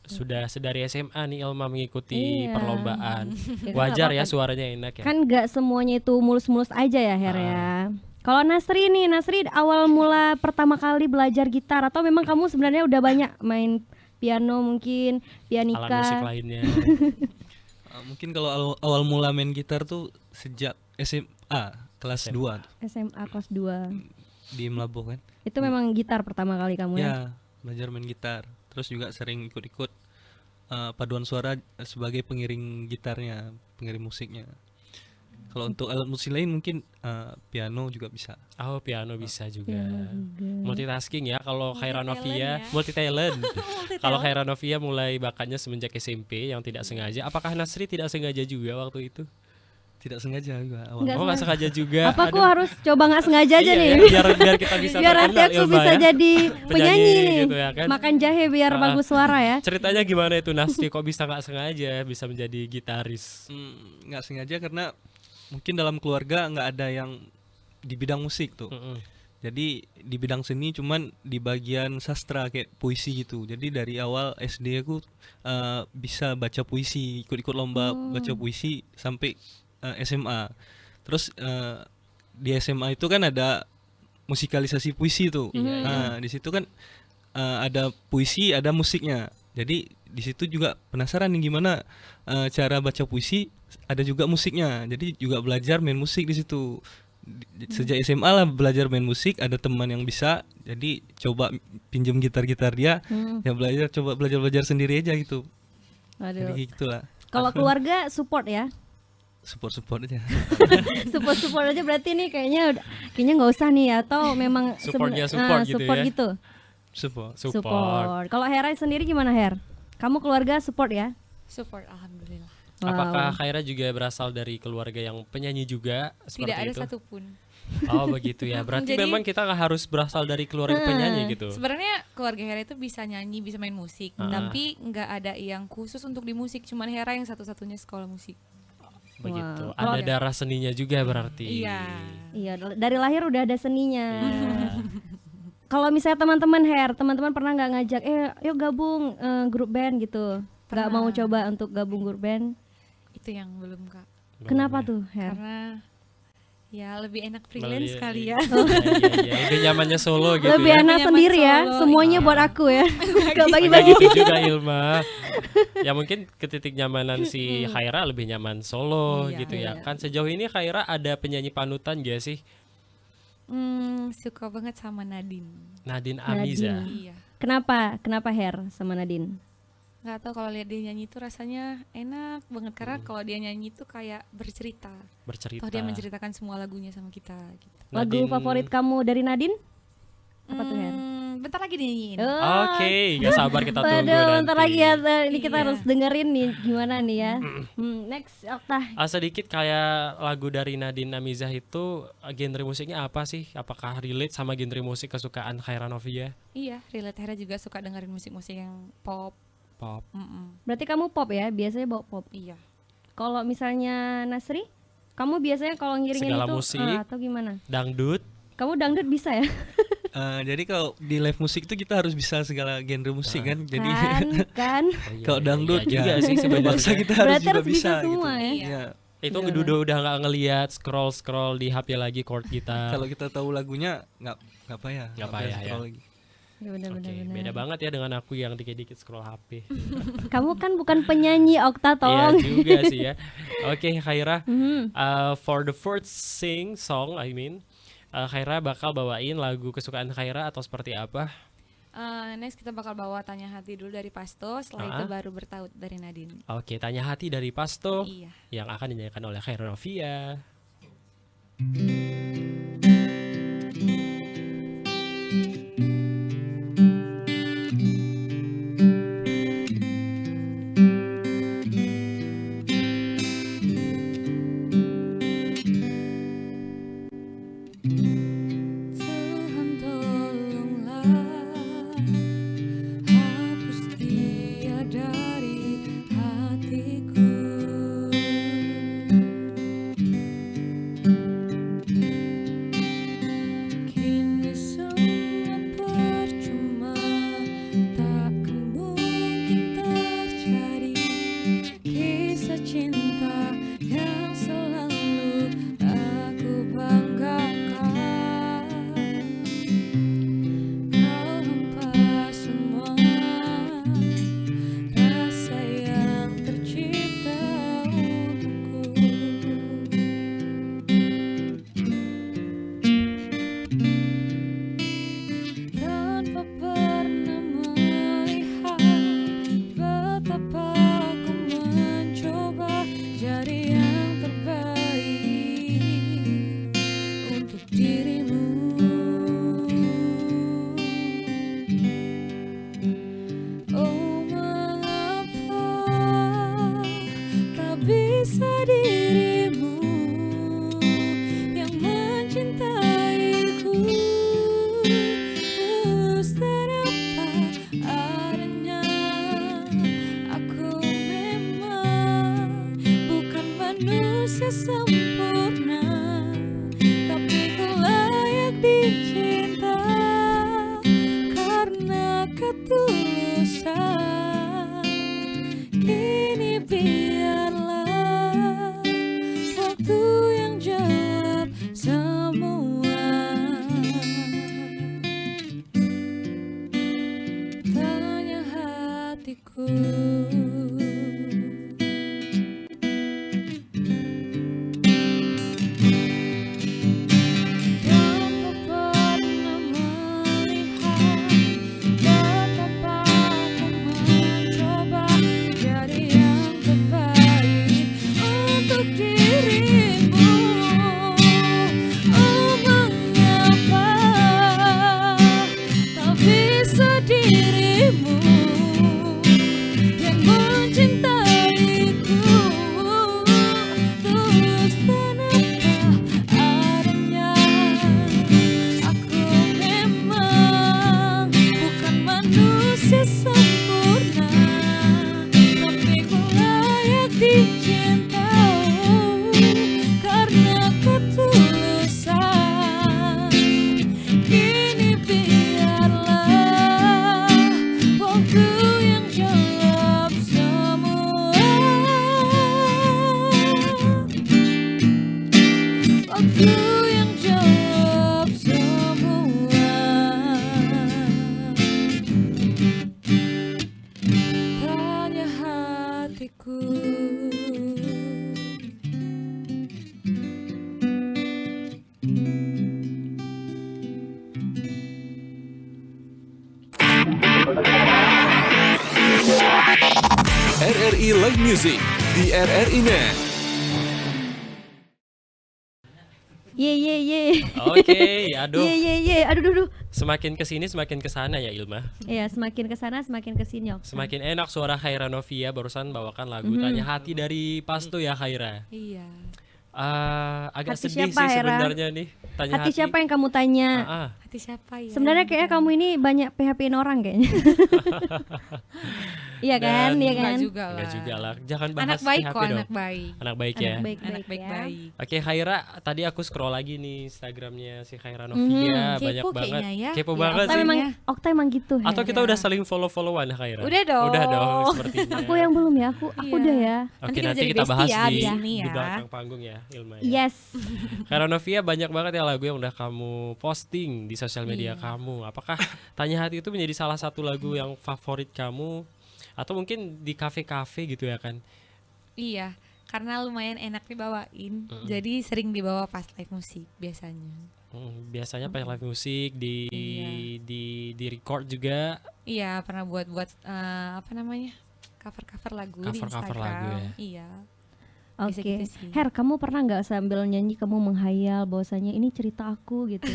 [SPEAKER 3] Sudah sedari SMA nih Ilma mengikuti
[SPEAKER 2] Iya.
[SPEAKER 3] perlombaan.
[SPEAKER 2] Ya kan
[SPEAKER 3] Wajar
[SPEAKER 2] nggak
[SPEAKER 3] ya
[SPEAKER 2] apa-apa.
[SPEAKER 3] suaranya enak ya.
[SPEAKER 2] Kan nggak semuanya itu mulus-mulus aja ya Her ya. Kalau Nasri nih, Nasri awal mula pertama kali belajar gitar atau memang kamu sebenarnya udah banyak main piano mungkin,
[SPEAKER 3] Alat musik
[SPEAKER 2] pianika.
[SPEAKER 3] lainnya.
[SPEAKER 4] Mungkin kalau awal mula main gitar tuh sejak SMA kelas 2
[SPEAKER 2] SMA kelas 2.
[SPEAKER 4] di Melabuh kan.
[SPEAKER 2] Itu memang gitar pertama kali kamu ya?
[SPEAKER 4] Ya, belajar main gitar. Terus juga sering ikut-ikut paduan suara sebagai pengiring gitarnya, pengiring musiknya. Kalau untuk alat musik lain mungkin piano juga bisa.
[SPEAKER 3] Oh, piano bisa juga.
[SPEAKER 2] Piano juga.
[SPEAKER 3] Multitasking ya kalau Khairanofia,
[SPEAKER 5] ya.
[SPEAKER 3] multi talent. Kalau Khairanofia mulai bakatnya semenjak SMP yang tidak sengaja. Apakah Nasri tidak sengaja juga waktu itu?
[SPEAKER 4] Tidak sengaja juga awal.
[SPEAKER 2] Nggak
[SPEAKER 3] Oh, nggak sengaja juga.
[SPEAKER 2] Apa aku
[SPEAKER 3] Aduh.
[SPEAKER 2] harus coba nggak sengaja aja
[SPEAKER 3] Iya
[SPEAKER 2] nih?
[SPEAKER 3] ya, biar kita bisa
[SPEAKER 2] Biar nanti
[SPEAKER 3] terkenal,
[SPEAKER 2] aku
[SPEAKER 3] Ilma
[SPEAKER 2] bisa
[SPEAKER 3] ya.
[SPEAKER 2] jadi penyanyi nih.
[SPEAKER 3] gitu ya kan.
[SPEAKER 2] Makan jahe biar
[SPEAKER 3] Ah.
[SPEAKER 2] bagus suara ya.
[SPEAKER 3] Ceritanya gimana itu Nasri kok bisa nggak sengaja bisa menjadi gitaris?
[SPEAKER 4] Nggak sengaja karena mungkin dalam keluarga nggak ada yang di bidang musik tuh.
[SPEAKER 3] Mm-mm.
[SPEAKER 4] Jadi di bidang seni cuman di bagian sastra kayak puisi gitu. Jadi dari awal SD aku bisa baca puisi, ikut-ikut lomba baca puisi sampai SMA. Terus di SMA itu kan ada musikalisasi puisi tuh.
[SPEAKER 3] Iya, iya.
[SPEAKER 4] Nah, di situ kan ada puisi, ada musiknya. Jadi di situ juga penasaran nih gimana cara baca puisi, ada juga musiknya. Jadi juga belajar main musik di situ. Sejak SMA lah belajar main musik, ada teman yang bisa, jadi coba pinjam gitar-gitar dia, ya belajar sendiri aja gitu.
[SPEAKER 2] Aduh.
[SPEAKER 4] Jadi gitulah,
[SPEAKER 2] Kalau keluarga support ya.
[SPEAKER 4] support aja.
[SPEAKER 2] Support aja berarti nih kayaknya nggak usah nih atau memang
[SPEAKER 3] Supportnya
[SPEAKER 2] sebenarnya-
[SPEAKER 3] support gitu
[SPEAKER 2] support
[SPEAKER 3] ya.
[SPEAKER 2] gitu.
[SPEAKER 3] Support.
[SPEAKER 2] Kalau Hera sendiri gimana Her? Kamu keluarga support ya?
[SPEAKER 5] Support alhamdulillah.
[SPEAKER 2] Wow.
[SPEAKER 3] Apakah Khaira juga berasal dari keluarga yang penyanyi juga seperti
[SPEAKER 5] Tidak ada
[SPEAKER 3] itu?
[SPEAKER 5] satupun.
[SPEAKER 3] Oh begitu ya. Berarti
[SPEAKER 5] Jadi-
[SPEAKER 3] memang kita nggak harus berasal dari keluarga penyanyi gitu.
[SPEAKER 5] Sebenarnya keluarga Hera itu bisa nyanyi, bisa main musik,
[SPEAKER 3] Ah.
[SPEAKER 5] tapi nggak ada yang khusus untuk di musik. Cuman Hera yang satu-satunya sekolah musik.
[SPEAKER 3] Begitu.
[SPEAKER 2] Wow.
[SPEAKER 3] Ada
[SPEAKER 5] Kalau-
[SPEAKER 3] darah seninya juga berarti.
[SPEAKER 5] Iya.
[SPEAKER 2] Iya, dari lahir udah ada seninya. Kalau misalnya teman-teman teman-teman pernah nggak ngajak, yuk gabung grup band gitu? Nggak
[SPEAKER 5] Pernah.
[SPEAKER 2] mau coba untuk gabung grup band?
[SPEAKER 5] Itu yang belum Kak.
[SPEAKER 2] Kenapa tuh Her?
[SPEAKER 5] Karena Ya lebih enak freelance kali ya.
[SPEAKER 3] Iya, lebih nyamannya solo gitu
[SPEAKER 2] Lebih
[SPEAKER 3] ya.
[SPEAKER 2] enak
[SPEAKER 5] Nyaman
[SPEAKER 2] sendiri ya,
[SPEAKER 5] solo.
[SPEAKER 2] semuanya buat aku ya. Gak
[SPEAKER 3] Nggak
[SPEAKER 2] bagi-bagi.
[SPEAKER 3] gitu juga Ilma. Ya mungkin ke titik nyamanan si Khaira lebih nyaman solo
[SPEAKER 5] Iya,
[SPEAKER 3] gitu ya.
[SPEAKER 2] iya.
[SPEAKER 3] Kan sejauh ini Khaira ada penyanyi panutan gak sih?
[SPEAKER 5] Suka banget sama Nadine.
[SPEAKER 3] Nadine Amiza.
[SPEAKER 2] Nadine.
[SPEAKER 5] Iya.
[SPEAKER 2] Kenapa Her sama Nadine?
[SPEAKER 5] Nggak tahu kalau lihat dia nyanyi itu rasanya enak banget karena kalau dia nyanyi itu kayak bercerita.
[SPEAKER 3] Bercerita.
[SPEAKER 5] Toh dia menceritakan semua lagunya sama kita gitu.
[SPEAKER 2] Lagu
[SPEAKER 3] Nadine-
[SPEAKER 2] favorit kamu dari Nadine? Apa tuh Her?
[SPEAKER 5] Bentar lagi dinyanyiin.
[SPEAKER 3] Oke, gak sabar kita tunggu
[SPEAKER 2] Waduh,
[SPEAKER 3] nanti.
[SPEAKER 2] bentar lagi ya, ini kita
[SPEAKER 5] Iya.
[SPEAKER 2] harus dengerin nih gimana nih ya. Next, Okta.
[SPEAKER 3] Sedikit kayak lagu dari Nadine Amizah itu genre musiknya apa sih? Apakah relate sama genre musik kesukaan Khaira Novia?
[SPEAKER 5] Iya, relate. Hera juga suka dengerin musik-musik yang pop.
[SPEAKER 3] Pop.
[SPEAKER 2] Berarti kamu pop ya, biasanya bawa pop.
[SPEAKER 5] Iya.
[SPEAKER 2] Kalau misalnya Nasri, kamu biasanya kalau ngiringin
[SPEAKER 3] Segala
[SPEAKER 2] itu
[SPEAKER 3] musik.
[SPEAKER 2] atau gimana?
[SPEAKER 3] Dangdut.
[SPEAKER 2] Kamu dangdut bisa ya?
[SPEAKER 4] Jadi kalau di live musik itu kita harus bisa segala genre musik kan. Jadi
[SPEAKER 2] kan?
[SPEAKER 3] Oh, iya,
[SPEAKER 4] kalau
[SPEAKER 3] iya,
[SPEAKER 4] dangdut
[SPEAKER 3] iya juga
[SPEAKER 4] ya,
[SPEAKER 3] sih sebenarnya.
[SPEAKER 4] bangsa kita harus
[SPEAKER 2] Berarti
[SPEAKER 4] juga
[SPEAKER 2] harus bisa
[SPEAKER 4] bisa
[SPEAKER 2] semua
[SPEAKER 4] gitu.
[SPEAKER 2] ya?
[SPEAKER 4] Iya.
[SPEAKER 3] Itu
[SPEAKER 2] Bener.
[SPEAKER 3] udah nggak ngelihat scroll di HP lagi chord kita.
[SPEAKER 4] Kalau kita tahu lagunya nggak payah.
[SPEAKER 3] Nggak payah,
[SPEAKER 4] scroll
[SPEAKER 3] ya.
[SPEAKER 4] lagi.
[SPEAKER 2] Ya benar
[SPEAKER 3] Oke,
[SPEAKER 2] benar.
[SPEAKER 3] beda banget ya dengan aku yang dikit-dikit scroll HP.
[SPEAKER 2] Kamu kan bukan penyanyi, Okta,
[SPEAKER 3] Iya
[SPEAKER 2] tolong.
[SPEAKER 3] juga sih ya. Oke, Khaira,
[SPEAKER 2] Mhm.
[SPEAKER 3] for the first song, Khaira bakal bawain lagu kesukaan Khaira atau seperti apa?
[SPEAKER 5] Next kita bakal bawa Tanya Hati dulu dari Pasto, setelah itu baru Bertaut dari Nadine.
[SPEAKER 3] Oke, Tanya Hati dari Pasto
[SPEAKER 5] Iya.
[SPEAKER 3] yang akan dinyanyikan oleh Khaira Novia.
[SPEAKER 5] Tuhan tolonglah hapus dia dari hatiku. Kini semua percuma, takkan mungkin terjadi kisah cinta yang selalu aku banggakan. Kau hampa semua rasa yang tercipta untukku. Tanpa pernah melihat betapa aku mencoba jadi yang terbaik untuk dirimu. Oh, mengapa tak bisa dirimu yang mencintaiku tulus tanpa adanya. Aku memang bukan manusia sempurna, tapi ku layak dicinta karena ketulusan. Kini biarlah waktu yang jawab semua. Tanya hatiku. Tanpa pernah melihat betapa aku mencoba jadi yang terbaik untuk dirimu. Oh, mengapa tak bisa dirimu
[SPEAKER 1] RRI Live Music di RRI Net.
[SPEAKER 2] Ye.
[SPEAKER 3] Oke, aduh.
[SPEAKER 2] Ye. Aduh.
[SPEAKER 3] Semakin kesini semakin kesana ya Ilma.
[SPEAKER 2] Iya, semakin ke sana semakin ke sini, Okta.
[SPEAKER 3] Semakin enak suara Khaira Novia barusan bawakan lagu Tanya Hati dari Pasto ya Khaira.
[SPEAKER 5] Iya.
[SPEAKER 3] Agak
[SPEAKER 2] Hati
[SPEAKER 3] sedih
[SPEAKER 2] siapa,
[SPEAKER 3] sih
[SPEAKER 2] Hera?
[SPEAKER 3] sebenarnya nih. Tanya
[SPEAKER 2] Hati siapa yang kamu tanya?
[SPEAKER 5] Hati siapa ya?
[SPEAKER 2] Sebenarnya kayaknya kamu ini banyak PHP-in orang kayaknya. Iya kan?
[SPEAKER 3] Dan-
[SPEAKER 2] Iya
[SPEAKER 5] Enggak
[SPEAKER 2] kan?
[SPEAKER 5] juga lah.
[SPEAKER 3] Enggak juga lah. Jangan bahas
[SPEAKER 5] Anak baik
[SPEAKER 3] PHP
[SPEAKER 5] kok,
[SPEAKER 3] dong.
[SPEAKER 5] anak baik.
[SPEAKER 3] Anak baik ya.
[SPEAKER 2] Anak baik-baik
[SPEAKER 5] Anak
[SPEAKER 2] ya.
[SPEAKER 5] baik-baik.
[SPEAKER 3] Oke Khaira, tadi aku scroll lagi nih Instagramnya si Khaira Novia, banyak
[SPEAKER 5] Kepo
[SPEAKER 3] banget.
[SPEAKER 5] kayaknya ya.
[SPEAKER 3] Kepo
[SPEAKER 5] Iya,
[SPEAKER 3] banget
[SPEAKER 2] Okta
[SPEAKER 3] sih.
[SPEAKER 2] memang Okta emang gitu.
[SPEAKER 3] Atau
[SPEAKER 2] Her.
[SPEAKER 3] kita udah saling follow-followan Khaira?
[SPEAKER 5] Udah dong.
[SPEAKER 3] Udah dong sepertinya.
[SPEAKER 2] Aku yang belum ya, aku
[SPEAKER 5] Iya.
[SPEAKER 2] udah ya.
[SPEAKER 3] Oke,
[SPEAKER 5] Nanti kita
[SPEAKER 3] nanti
[SPEAKER 5] jadi
[SPEAKER 3] kita
[SPEAKER 5] bestie
[SPEAKER 3] bahas
[SPEAKER 5] ya,
[SPEAKER 3] di,
[SPEAKER 5] abis ini
[SPEAKER 3] di
[SPEAKER 5] ya.
[SPEAKER 3] belakang panggung ya, Ilma ya.
[SPEAKER 2] Yes.
[SPEAKER 3] Khaira Novia banyak banget ya lagu yang udah kamu posting di sosial media
[SPEAKER 5] Iya.
[SPEAKER 3] kamu. Apakah Tanya Hati itu menjadi salah satu lagu yang favorit kamu? Atau mungkin di kafe-kafe gitu ya kan?
[SPEAKER 5] Iya, karena lumayan enak dibawain. Jadi sering dibawa pas live musik biasanya.
[SPEAKER 3] Biasanya pas live musik di
[SPEAKER 5] Iya.
[SPEAKER 3] di record juga.
[SPEAKER 5] Iya, pernah buat apa namanya? Cover-cover lagu di
[SPEAKER 3] Cover-cover
[SPEAKER 5] Instagram.
[SPEAKER 3] lagu ya?
[SPEAKER 5] Iya.
[SPEAKER 2] Oke.
[SPEAKER 5] Bisa gitu sih.
[SPEAKER 2] Her, kamu pernah nggak sambil nyanyi kamu menghayal bahwasanya ini cerita aku gitu?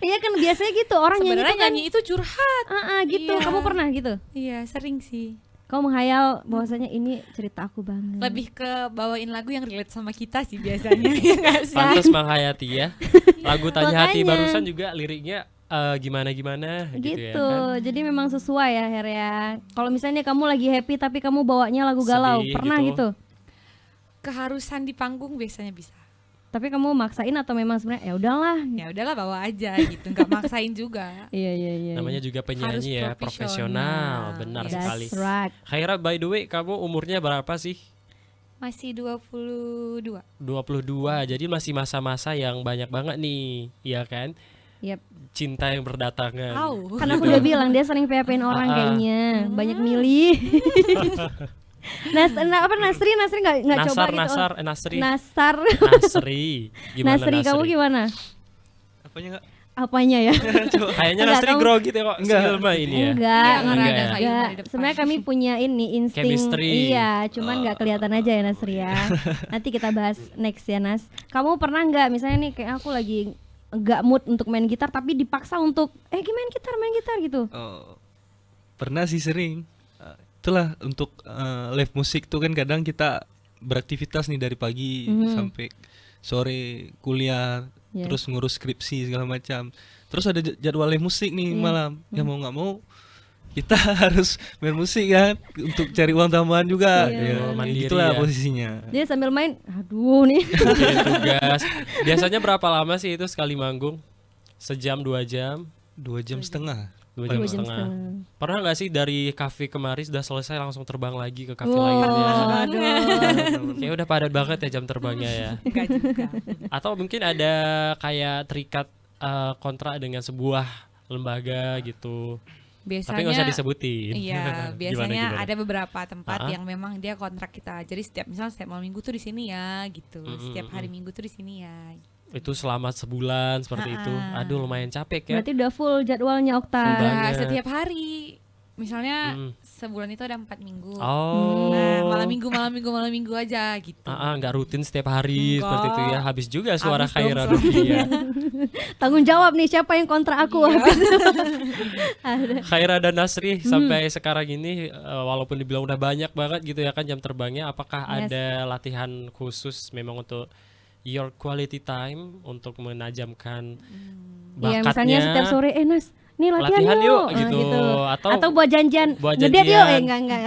[SPEAKER 2] Iya kan biasanya gitu orang nyanyi
[SPEAKER 5] Sebenarnya
[SPEAKER 2] tuh kan.
[SPEAKER 5] nyanyi itu curhat.
[SPEAKER 2] Gitu.
[SPEAKER 5] Iya.
[SPEAKER 2] Kamu pernah gitu?
[SPEAKER 5] Iya, sering sih.
[SPEAKER 2] Kamu menghayal bahwasanya ini cerita aku banget.
[SPEAKER 5] Lebih ke bawain lagu yang relate sama kita sih biasanya. Ya nggak sih?
[SPEAKER 3] Pantas menghayati ya. Lagu Tanya Hati
[SPEAKER 2] Makanya.
[SPEAKER 3] barusan juga liriknya gimana-gimana gitu ya
[SPEAKER 2] Gitu.
[SPEAKER 3] kan.
[SPEAKER 2] Jadi memang sesuai ya Her ya. Kalau misalnya kamu lagi happy tapi kamu bawanya lagu galau,
[SPEAKER 3] Sedih
[SPEAKER 2] pernah
[SPEAKER 3] gitu.
[SPEAKER 2] gitu?
[SPEAKER 5] Keharusan di panggung biasanya bisa.
[SPEAKER 2] Tapi kamu maksain atau memang sebenarnya ya udahlah.
[SPEAKER 5] Ya udahlah bawa aja gitu, nggak maksain juga.
[SPEAKER 2] Iya.
[SPEAKER 3] Namanya juga penyanyi ya,
[SPEAKER 5] Harus
[SPEAKER 3] profesional,
[SPEAKER 5] profesional.
[SPEAKER 3] benar
[SPEAKER 5] Yes.
[SPEAKER 3] sekali.
[SPEAKER 2] That's right.
[SPEAKER 3] Khaira, by the way, kamu umurnya berapa sih?
[SPEAKER 5] Masih 22.
[SPEAKER 3] 22, jadi masih masa-masa yang banyak banget nih, iya kan?
[SPEAKER 2] Yep.
[SPEAKER 3] Cinta yang berdatangan.
[SPEAKER 5] Au.
[SPEAKER 2] Karena aku udah bilang dia sering PHP-in orang kayaknya, banyak milih. Nasri nggak coba gitu.
[SPEAKER 3] Nasri.
[SPEAKER 2] Nasar.
[SPEAKER 3] Nasri. Gimana
[SPEAKER 2] Nasri kamu gimana?
[SPEAKER 4] Apanya enggak?
[SPEAKER 2] Apanya ya?
[SPEAKER 3] Kayaknya
[SPEAKER 2] Enggak,
[SPEAKER 3] Nasri
[SPEAKER 2] kamu-
[SPEAKER 3] grogi gitu kok.
[SPEAKER 4] Enggak.
[SPEAKER 3] Silma ini ya.
[SPEAKER 2] Enggak,
[SPEAKER 5] Iya, karena ada
[SPEAKER 3] ya?
[SPEAKER 5] kayu
[SPEAKER 2] enggak.
[SPEAKER 5] di depan.
[SPEAKER 2] Sebenarnya kami punya ini insting.
[SPEAKER 3] Chemistry.
[SPEAKER 2] Iya, cuman nggak kelihatan aja ya Nasri ya. Nanti kita bahas next ya Nas. Kamu pernah nggak misalnya nih kayak aku lagi nggak mood untuk main gitar tapi dipaksa untuk main gitar gitu.
[SPEAKER 4] Oh, pernah sih sering. Itulah untuk live musik tuh kan kadang kita beraktivitas nih dari pagi sampai sore kuliah,
[SPEAKER 2] Yes.
[SPEAKER 4] terus ngurus skripsi segala macam. Terus ada jadwal live musik nih malam. Ya mau nggak mau kita harus main musik kan untuk cari uang tambahan juga.
[SPEAKER 2] Iya.
[SPEAKER 3] Mandiri
[SPEAKER 4] Itulah
[SPEAKER 3] ya.
[SPEAKER 4] posisinya.
[SPEAKER 2] Dia sambil main, aduh nih.
[SPEAKER 3] Bikin tugas. Biasanya berapa lama sih itu sekali manggung? Sejam, 2 jam?
[SPEAKER 4] 2,5 jam.
[SPEAKER 3] 2
[SPEAKER 2] 2
[SPEAKER 3] jam
[SPEAKER 2] jam
[SPEAKER 3] setengah.
[SPEAKER 2] setengah.
[SPEAKER 3] Pernah nggak sih dari kafe kemarin sudah selesai langsung terbang lagi ke kafe
[SPEAKER 2] Wow,
[SPEAKER 3] lainnya?
[SPEAKER 2] aduh.
[SPEAKER 3] Kayak udah padat banget ya jam terbangnya ya.
[SPEAKER 5] Enggak juga.
[SPEAKER 3] Atau mungkin ada kayak terikat kontrak dengan sebuah lembaga gitu.
[SPEAKER 5] Biasanya
[SPEAKER 3] Tapi nggak usah disebutin.
[SPEAKER 5] Iya, biasanya
[SPEAKER 3] Gimana?
[SPEAKER 5] ada beberapa tempat
[SPEAKER 3] Ah.
[SPEAKER 5] yang memang dia kontrak kita. Jadi setiap malam minggu tuh di sini ya gitu. Setiap hari minggu tuh di sini ya.
[SPEAKER 3] Itu selama sebulan seperti itu. Aduh lumayan capek ya.
[SPEAKER 2] Berarti udah full jadwalnya Okta.
[SPEAKER 3] Full banget.
[SPEAKER 5] Nah, setiap hari. Misalnya sebulan itu ada 4 minggu.
[SPEAKER 3] Oh.
[SPEAKER 5] Nah, malam minggu aja gitu.
[SPEAKER 3] Nggak rutin setiap hari
[SPEAKER 5] Enggak.
[SPEAKER 3] seperti itu ya. Habis juga suara
[SPEAKER 5] Habis
[SPEAKER 3] Khaira
[SPEAKER 5] dong
[SPEAKER 3] Novia.
[SPEAKER 2] Tanggung jawab nih siapa yang kontrak aku.
[SPEAKER 5] Iya.
[SPEAKER 3] Khaira dan Nasri sampai sekarang ini walaupun dibilang udah banyak banget gitu ya kan jam terbangnya, apakah
[SPEAKER 2] Yes.
[SPEAKER 3] ada latihan khusus memang untuk your quality time untuk menajamkan
[SPEAKER 2] Iya,
[SPEAKER 3] bakatnya?
[SPEAKER 2] misalnya setiap sore Nas, nih latihan, yuk
[SPEAKER 3] gitu.
[SPEAKER 2] Atau buat janjian,
[SPEAKER 3] buat
[SPEAKER 2] ngedate yuk,
[SPEAKER 3] janjian.
[SPEAKER 2] enggak.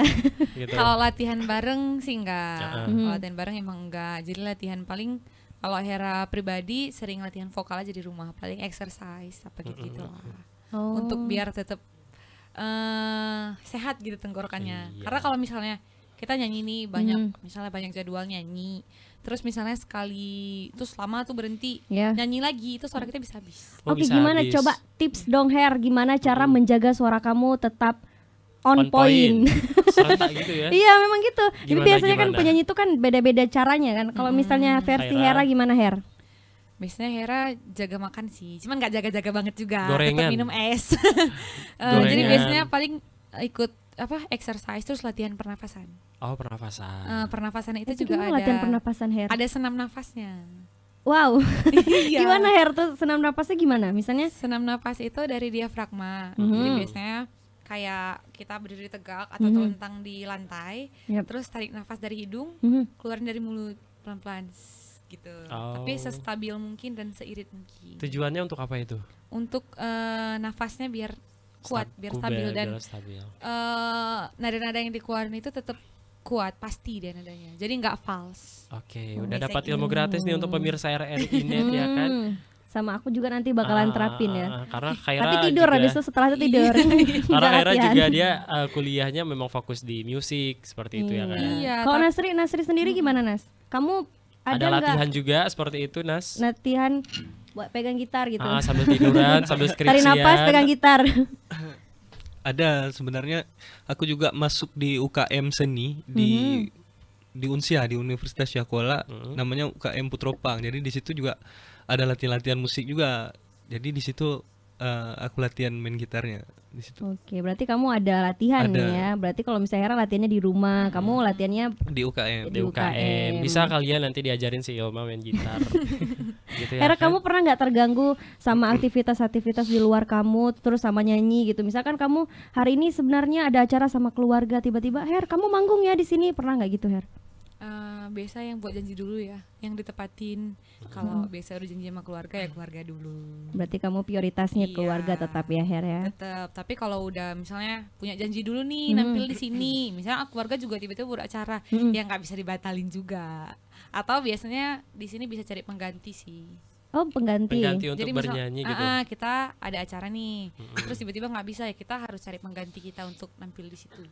[SPEAKER 3] Gitu.
[SPEAKER 5] Kalau latihan bareng sih enggak.
[SPEAKER 3] Heeh.
[SPEAKER 5] Kalau latihan bareng emang enggak. Jadi latihan paling kalau Hera pribadi sering latihan vokal aja di rumah, paling exercise apa gitu lah.
[SPEAKER 2] Oh.
[SPEAKER 5] Untuk biar tetap sehat gitu tenggorokannya.
[SPEAKER 3] Iya.
[SPEAKER 5] Karena kalau misalnya kita nyanyi nih banyak, misalnya banyak jadwal nyanyi, terus misalnya sekali terus lama tuh berhenti
[SPEAKER 2] Ya.
[SPEAKER 5] nyanyi lagi, itu suara kita bisa habis.
[SPEAKER 3] Oh,
[SPEAKER 2] Oke,
[SPEAKER 3] bisa
[SPEAKER 2] gimana
[SPEAKER 3] habis.
[SPEAKER 2] coba tips dong Her, gimana cara menjaga suara kamu tetap on point.
[SPEAKER 3] Serentak gitu ya.
[SPEAKER 2] Iya, memang gitu. Jadi
[SPEAKER 3] Gimana,
[SPEAKER 2] biasanya kan
[SPEAKER 3] gimana?
[SPEAKER 2] penyanyi itu kan beda-beda caranya kan. Kalau misalnya versi
[SPEAKER 3] Hera.
[SPEAKER 2] Hera gimana Her?
[SPEAKER 5] Biasanya Hera jaga makan sih, cuman nggak jaga-jaga banget juga.
[SPEAKER 3] Gorengan.
[SPEAKER 5] Tetap minum es. Jadi
[SPEAKER 3] Gorengan.
[SPEAKER 5] biasanya paling ikut exercise terus latihan pernafasan.
[SPEAKER 3] Oh, pernafasan.
[SPEAKER 5] Pernafasan itu
[SPEAKER 2] Itu
[SPEAKER 5] juga
[SPEAKER 2] gimana
[SPEAKER 5] ada
[SPEAKER 2] latihan pernapasan Her?
[SPEAKER 5] ada senam nafasnya.
[SPEAKER 2] Wow.
[SPEAKER 5] Iya.
[SPEAKER 2] Gimana Her tuh senam napasnya gimana? Misalnya
[SPEAKER 5] Senam nafas itu dari diafragma.
[SPEAKER 2] Mhm.
[SPEAKER 5] Jadi biasanya kayak kita berdiri tegak atau
[SPEAKER 2] Mhm.
[SPEAKER 5] telentang di lantai,
[SPEAKER 2] Yap.
[SPEAKER 5] terus tarik nafas dari hidung, keluarin dari mulut pelan-pelan gitu.
[SPEAKER 3] Oh.
[SPEAKER 5] Tapi sestabil mungkin dan seirit mungkin.
[SPEAKER 3] Tujuannya untuk apa itu?
[SPEAKER 5] Untuk nafasnya biar kuat, biar stabil dan
[SPEAKER 3] stabil.
[SPEAKER 5] nada-nada yang dikeluarin itu tetap kuat, pasti dia nadanya. Jadi nggak false.
[SPEAKER 3] Oke,
[SPEAKER 5] Oh,
[SPEAKER 3] udah
[SPEAKER 5] basic
[SPEAKER 3] dapat ilmu gratis nih untuk pemirsa RRI Net ya kan.
[SPEAKER 2] sama aku juga nanti bakalan terapin ya.
[SPEAKER 3] Karena Khaira
[SPEAKER 2] Tapi tidur
[SPEAKER 3] juga,
[SPEAKER 2] habis itu setelah itu tidur.
[SPEAKER 3] karena
[SPEAKER 2] Nggak
[SPEAKER 3] Khaira
[SPEAKER 2] latihan.
[SPEAKER 3] juga dia kuliahnya memang fokus di musik seperti itu ya kan.
[SPEAKER 5] Iya,
[SPEAKER 2] Kalau
[SPEAKER 5] tapi-
[SPEAKER 2] Nasri sendiri gimana Nas? Kamu ada
[SPEAKER 3] Ada
[SPEAKER 2] nggak
[SPEAKER 3] latihan juga seperti itu Nas.
[SPEAKER 2] latihan buat pegang gitar gitu?
[SPEAKER 3] Sambil tiduran, sambil skripsian.
[SPEAKER 2] Tarik napas, pegang gitar.
[SPEAKER 4] Ada sebenarnya aku juga masuk di UKM seni di Unsia di Universitas Syakola, namanya UKM Putropang. Jadi di situ juga ada latihan-latihan musik juga. Jadi di situ aku latihan main gitarnya di situ
[SPEAKER 2] Oke, berarti kamu ada latihan
[SPEAKER 4] Ada.
[SPEAKER 2] nih ya. Berarti kalau misalnya Hera latihannya di rumah, kamu latihannya
[SPEAKER 4] di UKM.
[SPEAKER 3] Di UKM. Bisa kalian nanti diajarin si Ilma main gitar. Gitu ya.
[SPEAKER 2] Hera,
[SPEAKER 3] kan?
[SPEAKER 2] kamu pernah nggak terganggu sama aktivitas-aktivitas di luar kamu, terus sama nyanyi gitu? Misalkan kamu hari ini sebenarnya ada acara sama keluarga, tiba-tiba, Her, kamu manggung ya di sini, pernah nggak gitu, Her?
[SPEAKER 5] Biasa yang buat janji dulu ya, yang ditepatin. Kalau biasa udah janji sama keluarga ya keluarga dulu.
[SPEAKER 2] Berarti kamu prioritasnya
[SPEAKER 5] Iya.
[SPEAKER 2] keluarga tetap ya, Her ya?
[SPEAKER 5] Tetap, tapi kalau udah misalnya punya janji dulu nih nampil di sini, misalnya keluarga juga tiba-tiba beracara, ya nggak bisa dibatalin juga. Atau biasanya di sini bisa cari pengganti sih.
[SPEAKER 2] Oh, pengganti.
[SPEAKER 3] Pengganti untuk
[SPEAKER 5] Jadi misal,
[SPEAKER 3] bernyanyi gitu.
[SPEAKER 5] kita ada acara nih, terus tiba-tiba nggak bisa ya kita harus cari pengganti kita untuk nampil di situ.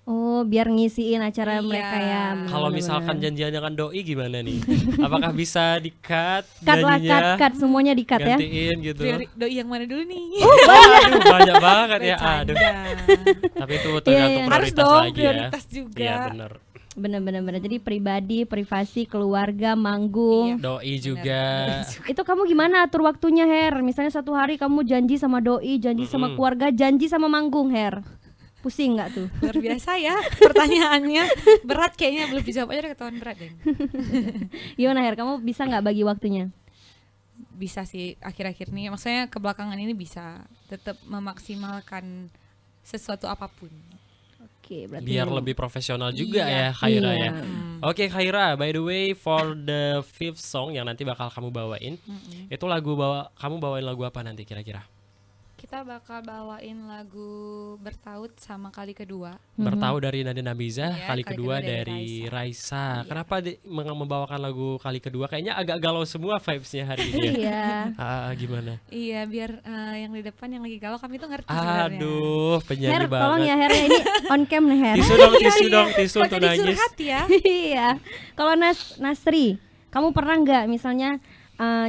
[SPEAKER 2] Oh, biar ngisiin acara
[SPEAKER 5] Iya.
[SPEAKER 2] mereka ya.
[SPEAKER 3] Kalau
[SPEAKER 2] benar-benar.
[SPEAKER 3] misalkan janjian dengan doi gimana nih? Apakah bisa di-cut
[SPEAKER 2] cut lah,
[SPEAKER 3] nyanyinya?
[SPEAKER 2] cut, semuanya di cut ya.
[SPEAKER 3] Gantiin gitu.
[SPEAKER 5] Doi yang mana dulu nih?
[SPEAKER 3] Aduh, banyak banget ya. Aduh.
[SPEAKER 5] Bercanda.
[SPEAKER 3] Tapi itu
[SPEAKER 2] Iya,
[SPEAKER 3] tergantung
[SPEAKER 2] iya.
[SPEAKER 5] Harus
[SPEAKER 3] prioritas
[SPEAKER 5] dong
[SPEAKER 3] lagi
[SPEAKER 5] prioritas
[SPEAKER 3] ya.
[SPEAKER 5] juga.
[SPEAKER 3] Iya benar.
[SPEAKER 2] Bener-bener. Jadi pribadi, privasi, keluarga, manggung.
[SPEAKER 3] Doi juga.
[SPEAKER 2] Itu kamu gimana atur waktunya, Her? Misalnya satu hari kamu janji sama doi, janji sama keluarga, janji sama manggung, Her. Pusing nggak tuh?
[SPEAKER 5] Luar biasa ya pertanyaannya. Berat kayaknya, belum dijawab aja udah ketahuan berat deh.
[SPEAKER 2] Gimana, Her? Kamu bisa nggak bagi waktunya?
[SPEAKER 5] Bisa sih akhir-akhir ini, maksudnya kebelakangan ini bisa tetap memaksimalkan sesuatu apapun.
[SPEAKER 2] Oke, berarti
[SPEAKER 3] Biar lebih profesional juga ya
[SPEAKER 5] Iya.
[SPEAKER 3] Khaira
[SPEAKER 2] Iya.
[SPEAKER 3] ya. Oke Khaira, by the way for the fifth song yang nanti bakal kamu bawain, itu kamu bawain lagu apa nanti kira-kira?
[SPEAKER 5] Kita bakal bawain lagu Bertaut sama Kali Kedua.
[SPEAKER 3] Bertahu dari Nada Nabizah,
[SPEAKER 5] Iya,
[SPEAKER 3] kali
[SPEAKER 5] kali
[SPEAKER 3] kedua
[SPEAKER 5] kedua
[SPEAKER 3] dari
[SPEAKER 5] dari
[SPEAKER 3] Raisa.
[SPEAKER 5] Iya.
[SPEAKER 3] Kenapa membawakan lagu kali kedua? Kayaknya agak galau semua vibes-nya hari ini. Ya.
[SPEAKER 2] Iya.
[SPEAKER 3] Gimana?
[SPEAKER 5] Iya, biar yang di depan yang lagi galau kami tuh ngerti sebenarnya.
[SPEAKER 3] Aduh, penyanyi
[SPEAKER 2] Her,
[SPEAKER 3] banget.
[SPEAKER 2] tolong ya, Her. Ini on cam nih, Her.
[SPEAKER 3] Tisu dong, tisu
[SPEAKER 5] Kok
[SPEAKER 3] untuk
[SPEAKER 5] jadi
[SPEAKER 3] nangis.
[SPEAKER 5] curhat ya?
[SPEAKER 2] Iya. Kalau Nasri, kamu pernah nggak misalnya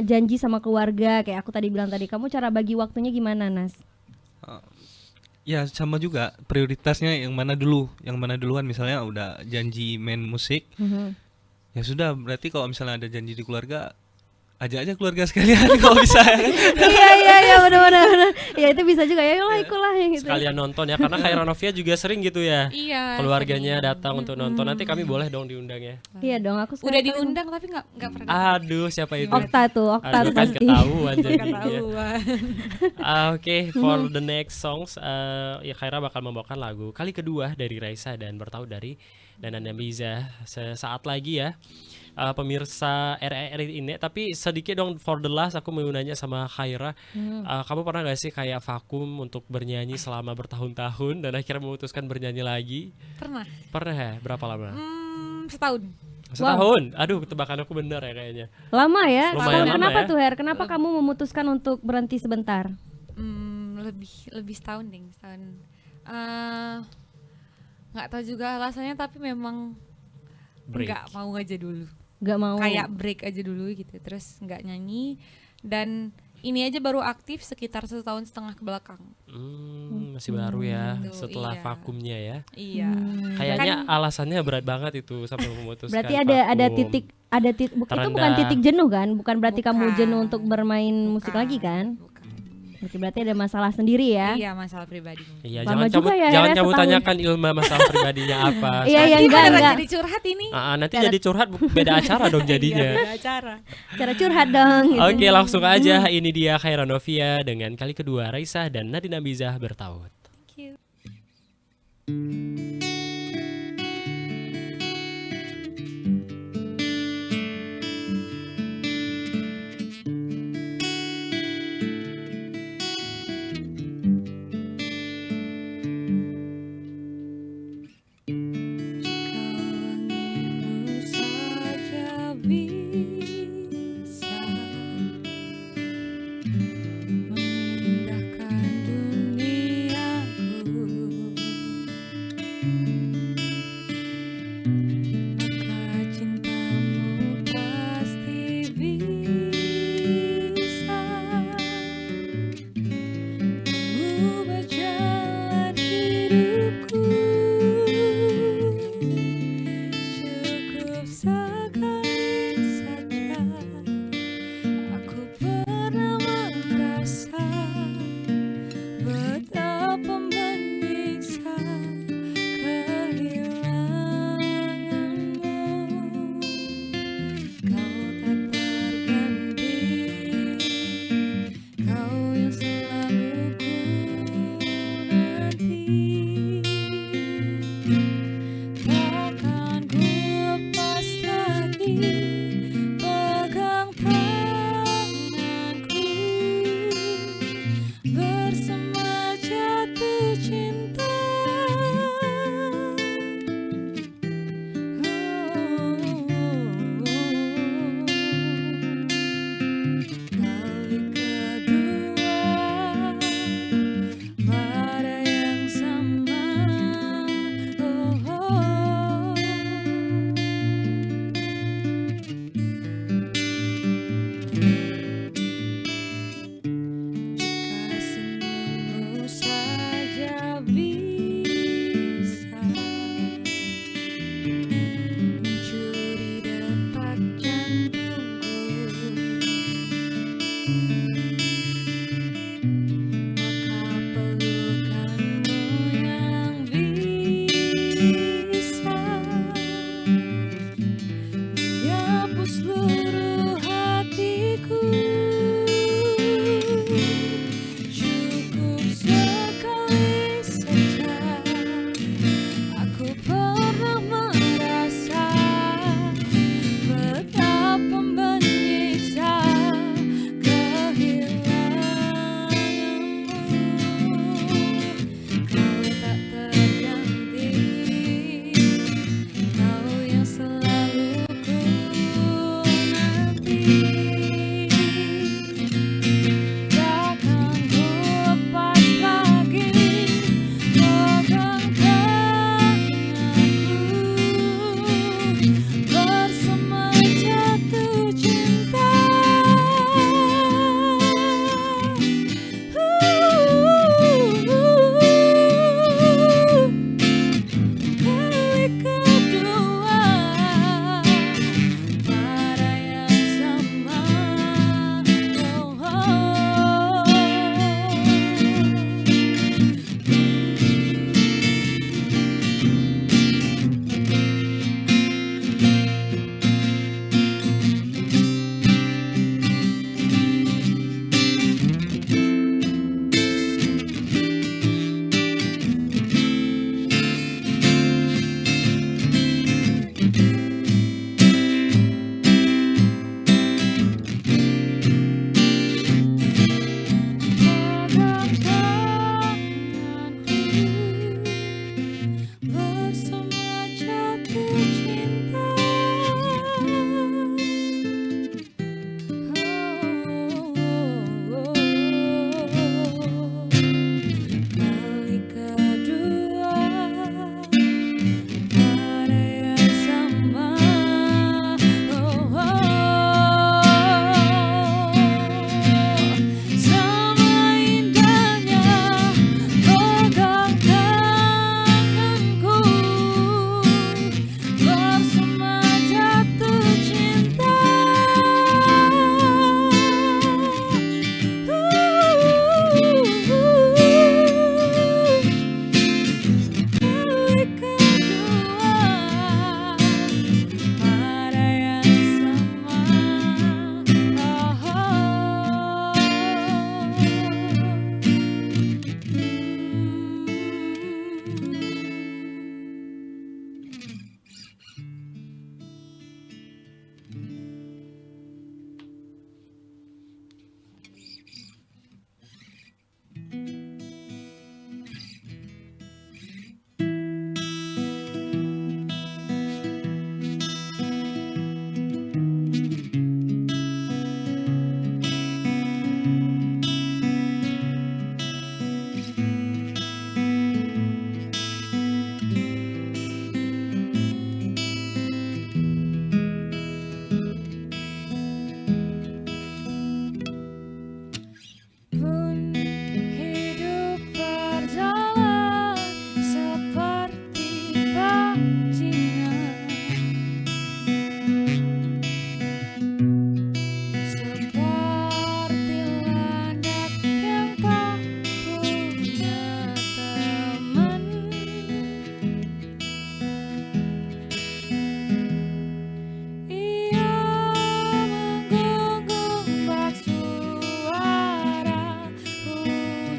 [SPEAKER 2] janji sama keluarga kayak aku tadi bilang tadi, kamu cara bagi waktunya gimana, Nas?
[SPEAKER 4] Ya sama juga prioritasnya yang mana duluan, misalnya udah janji main musik, ya sudah, berarti kalau misalnya ada janji di keluarga, ajak aja keluarga sekalian kalau bisa.
[SPEAKER 2] Iya benar-benar. Ya itu bisa juga ya, ikutlah yang gitu.
[SPEAKER 3] Sekalian nonton ya, karena Khaira Novia juga sering gitu ya.
[SPEAKER 5] Iya.
[SPEAKER 3] Keluarganya datang untuk nonton. Nanti kami boleh dong diundang ya.
[SPEAKER 2] Iya dong, aku
[SPEAKER 5] Udah diundang tapi nggak pernah.
[SPEAKER 3] Aduh, siapa itu?
[SPEAKER 2] Okta tuh
[SPEAKER 3] Aduh, kan
[SPEAKER 2] pasti.
[SPEAKER 3] ketahuan
[SPEAKER 5] Nggak
[SPEAKER 3] jadinya.
[SPEAKER 5] ketahuan.
[SPEAKER 3] Oke, for the next songs, ya Khaira bakal membawakan lagu kali kedua dari Raisa dan Bertahu dari Nana Nabizah sesaat lagi ya. Pemirsa RRI ini, tapi sedikit dong for the last aku mau nanya sama Khaira, kamu pernah gak sih kayak vakum untuk bernyanyi selama bertahun-tahun dan akhirnya memutuskan bernyanyi lagi? Pernah ya? Berapa lama?
[SPEAKER 5] Setahun.
[SPEAKER 3] Setahun? Aduh, tebakan aku benar ya kayaknya.
[SPEAKER 2] Lama ya.
[SPEAKER 3] Lumayan lama
[SPEAKER 2] Kenapa
[SPEAKER 3] ya.
[SPEAKER 2] tuh, Her? Kenapa kamu memutuskan untuk berhenti sebentar?
[SPEAKER 5] Lebih setahun deh, setahun. Nggak tahu juga alasannya, tapi memang
[SPEAKER 3] Break.
[SPEAKER 5] nggak mau aja dulu.
[SPEAKER 2] Gak mau.
[SPEAKER 5] Kayak break aja dulu gitu, terus nggak nyanyi. Dan ini aja baru aktif sekitar 1,5 tahun ke belakang.
[SPEAKER 3] Masih baru ya setelah
[SPEAKER 5] iya.
[SPEAKER 3] vakumnya ya.
[SPEAKER 5] Iya.
[SPEAKER 3] Kayaknya alasannya berat banget itu sampai memutuskan
[SPEAKER 2] Berarti ada
[SPEAKER 3] vakum.
[SPEAKER 2] ada itu bukan
[SPEAKER 3] terendah.
[SPEAKER 2] titik jenuh kan? Bukan berarti kamu
[SPEAKER 5] Bukan.
[SPEAKER 2] jenuh untuk bermain musik
[SPEAKER 5] Bukan,
[SPEAKER 2] lagi kan?
[SPEAKER 5] bukan.
[SPEAKER 2] Berarti ada masalah sendiri ya?
[SPEAKER 5] Iya, masalah pribadinya.
[SPEAKER 3] Iya,
[SPEAKER 2] Lama
[SPEAKER 3] jangan
[SPEAKER 2] juga
[SPEAKER 3] cabut,
[SPEAKER 2] ya,
[SPEAKER 3] jangan
[SPEAKER 2] akhirnya
[SPEAKER 3] cabut
[SPEAKER 2] setahun.
[SPEAKER 3] tanyakan Ilma masalah pribadinya apa.
[SPEAKER 2] Iya,
[SPEAKER 3] Soalnya-
[SPEAKER 2] yang
[SPEAKER 5] Ini beneran
[SPEAKER 2] enggak.
[SPEAKER 5] jadi curhat ini.
[SPEAKER 3] Nanti jadi curhat beda acara dong jadinya.
[SPEAKER 5] Iya, beda acara.
[SPEAKER 2] Cara curhat dong gitu.
[SPEAKER 3] Oke, langsung aja. Ini dia Khaironovia dengan kali kedua Raisa dan Nadine Ambizah bertaut.
[SPEAKER 5] Thank you. Kawangimu saja bisa memindahkan dunia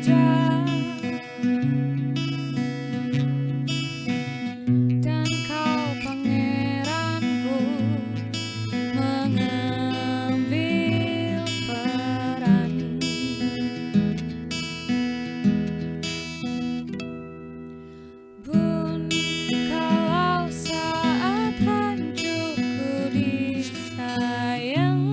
[SPEAKER 5] saja, dan kau pangeranku mengambil peran. Bun, kalau saat hancurku disayang,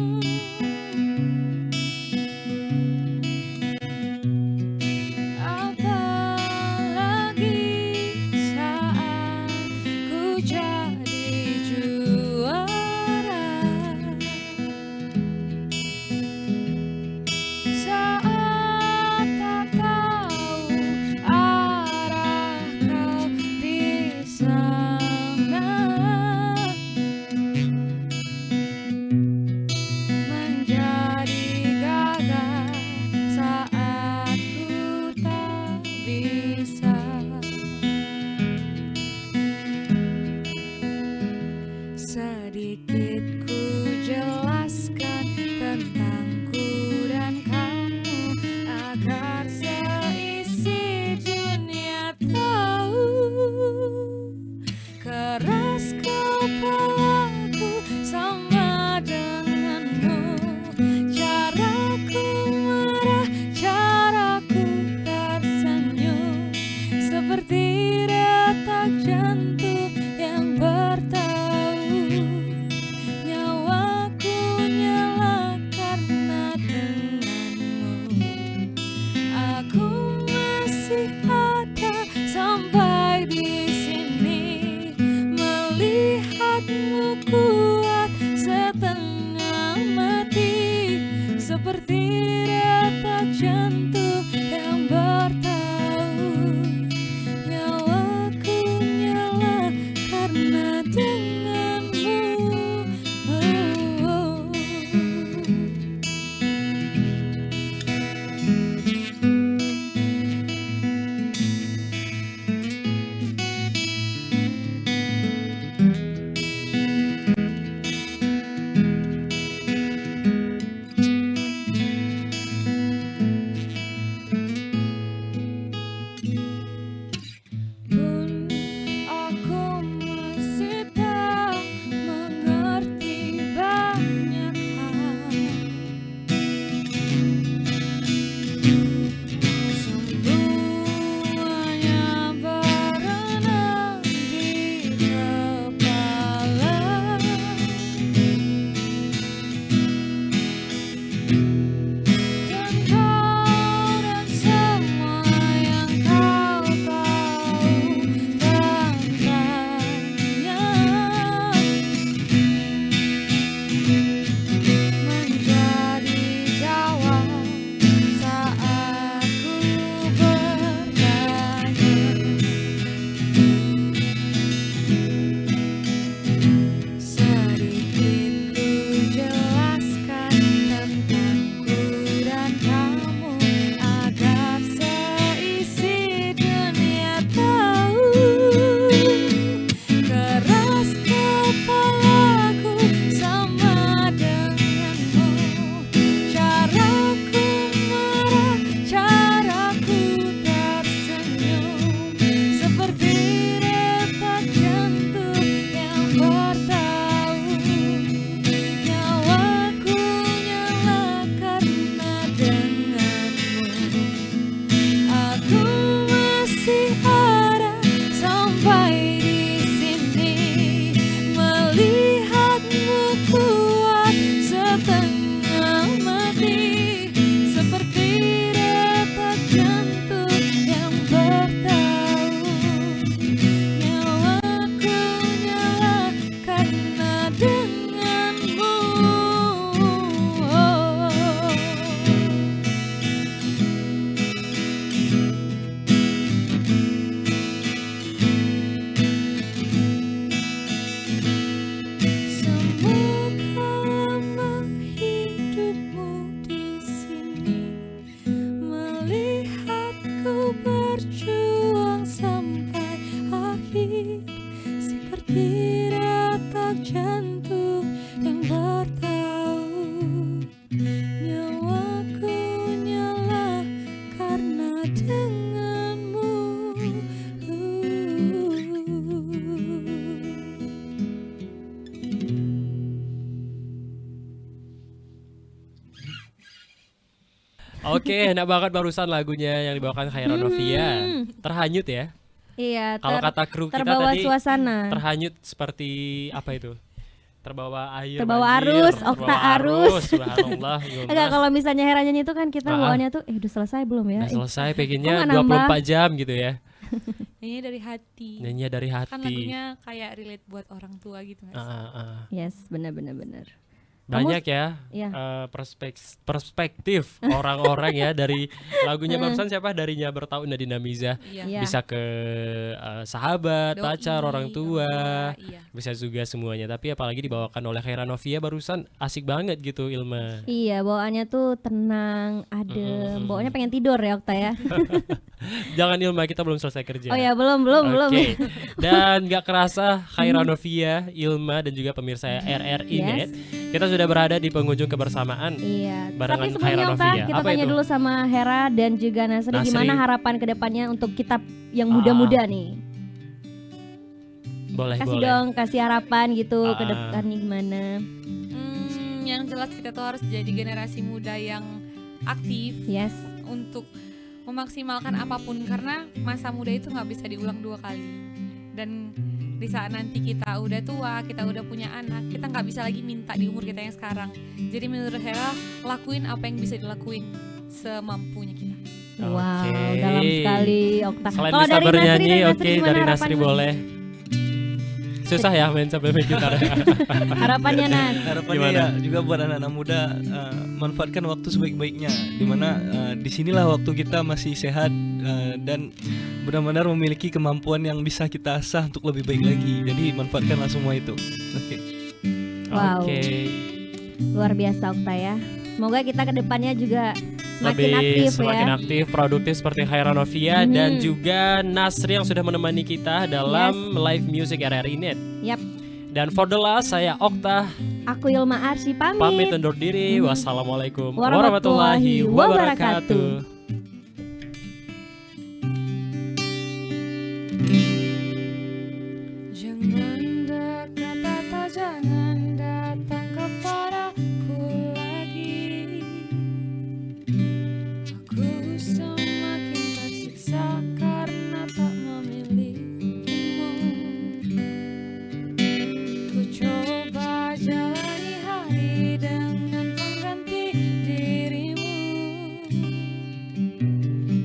[SPEAKER 3] Oke, enak banget barusan lagunya yang dibawakan Khaira Novia. Terhanyut ya.
[SPEAKER 2] Iya,
[SPEAKER 3] Kalau kata kru kita
[SPEAKER 2] terbawa
[SPEAKER 3] tadi
[SPEAKER 2] suasana.
[SPEAKER 3] terhanyut seperti apa itu? Terbawa air,
[SPEAKER 2] Terbawa
[SPEAKER 3] banjir,
[SPEAKER 2] arus,
[SPEAKER 3] terbawa
[SPEAKER 2] okta arus.
[SPEAKER 3] Subhanallah.
[SPEAKER 2] Enggak, kalau misalnya Hera nyanyi itu kan kita bawaannya tuh udah selesai belum ya?
[SPEAKER 3] Udah selesai
[SPEAKER 2] Kok
[SPEAKER 3] pengennya
[SPEAKER 2] nggak nambah?
[SPEAKER 3] 24 jam gitu ya.
[SPEAKER 5] Nyanyi dari hati.
[SPEAKER 3] Nyanyi dari hati.
[SPEAKER 5] Kan lagunya kayak relate buat orang tua gitu nggak sih?
[SPEAKER 2] Yes, benar.
[SPEAKER 3] Banyak ya
[SPEAKER 2] Iya.
[SPEAKER 3] perspektif orang-orang ya dari lagunya barusan siapa darinya bertahun Nadina Miza
[SPEAKER 2] Iya.
[SPEAKER 3] bisa ke sahabat,
[SPEAKER 5] Doi,
[SPEAKER 3] pacar, orang tua,
[SPEAKER 5] iya.
[SPEAKER 3] bisa juga semuanya. Tapi apalagi dibawakan oleh Khaira Novia barusan asik banget gitu Ilma.
[SPEAKER 2] Iya, bawaannya tuh tenang, adem. Bawaannya pengen tidur ya Okta ya.
[SPEAKER 3] Jangan Ilma, kita belum selesai kerja.
[SPEAKER 2] Oh ya, belum.
[SPEAKER 3] Oke. Dan gak kerasa Khaira Novia, Ilma dan juga pemirsa RRI
[SPEAKER 2] Yes.
[SPEAKER 3] Net, kita sudah berada di penghujung kebersamaan.
[SPEAKER 2] Iya.
[SPEAKER 3] Barengan
[SPEAKER 2] Tapi
[SPEAKER 3] Khaira
[SPEAKER 2] sebelumnya Okta,
[SPEAKER 3] Novia.
[SPEAKER 2] kita
[SPEAKER 3] Apa
[SPEAKER 2] tanya
[SPEAKER 3] itu?
[SPEAKER 2] dulu sama Hera dan juga Nasri,
[SPEAKER 3] Nasri.
[SPEAKER 2] gimana harapan kedepannya untuk kita yang muda-muda nih.
[SPEAKER 3] Boleh,
[SPEAKER 2] Kasih
[SPEAKER 3] boleh.
[SPEAKER 2] dong, kasih harapan gitu ke
[SPEAKER 3] Ah.
[SPEAKER 2] depannya gimana.
[SPEAKER 5] Yang jelas kita tuh harus jadi generasi muda yang aktif
[SPEAKER 2] Yes.
[SPEAKER 5] untuk memaksimalkan apapun, karena masa muda itu nggak bisa diulang 2 kali. Dan di saat nanti kita udah tua, kita udah punya anak, kita nggak bisa lagi minta di umur kita yang sekarang. Jadi menurut Hera, lakuin apa yang bisa dilakuin semampunya kita.
[SPEAKER 2] Wow,
[SPEAKER 3] Oke.
[SPEAKER 2] dalam sekali Okta.
[SPEAKER 3] Selain
[SPEAKER 2] Kalau
[SPEAKER 3] bisa
[SPEAKER 2] dari Nasri
[SPEAKER 3] bernyanyi,
[SPEAKER 2] dan
[SPEAKER 3] oke,
[SPEAKER 2] gimana
[SPEAKER 3] dari Nasri
[SPEAKER 2] harapannya?
[SPEAKER 3] boleh. Susah ya main sambil main gitar.
[SPEAKER 2] Harapannya Nas.
[SPEAKER 4] Harapannya
[SPEAKER 3] Gimana?
[SPEAKER 4] ya juga buat anak-anak muda, manfaatkan waktu sebaik-baiknya, dimana disinilah waktu kita masih sehat dan benar-benar memiliki kemampuan yang bisa kita asah untuk lebih baik lagi. Jadi manfaatkanlah semua itu. Oke.
[SPEAKER 2] Wow.
[SPEAKER 3] Oke.
[SPEAKER 2] Luar biasa Okta ya. Semoga kita ke depannya juga semakin
[SPEAKER 3] Lebih
[SPEAKER 2] aktif
[SPEAKER 3] semakin
[SPEAKER 2] ya.
[SPEAKER 3] aktif, produktif seperti Khaira Novia dan juga Nasri yang sudah menemani kita dalam live music RRI Net.
[SPEAKER 2] Yap.
[SPEAKER 3] Dan for the last, saya Okta
[SPEAKER 2] Aku Ilma Arsy
[SPEAKER 3] pamit undur diri. Wassalamualaikum
[SPEAKER 2] Warahmatullahi
[SPEAKER 3] warahmatullahi
[SPEAKER 2] wabarakatuh.
[SPEAKER 3] wabarakatuh.
[SPEAKER 5] Jangan dekat atau jangan datang kepadaku lagi. Aku semakin tersiksa karena tak memilikimu. Ku coba jalani hari dengan pengganti dirimu,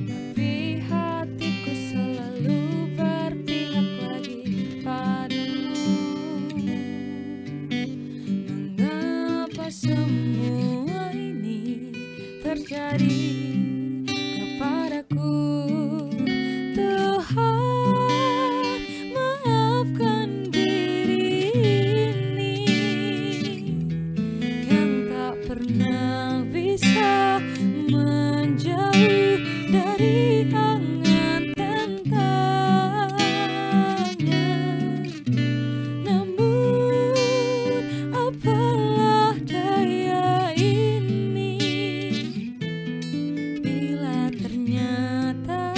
[SPEAKER 5] tapi hatiku selalu berpihak lagi padamu. Mengapa semua ini terjadi kepadaku? Tuhan, maafkan diri ini yang tak pernah bisa menjauh dari angan tentangnya. Namun apalah daya ini bila ternyata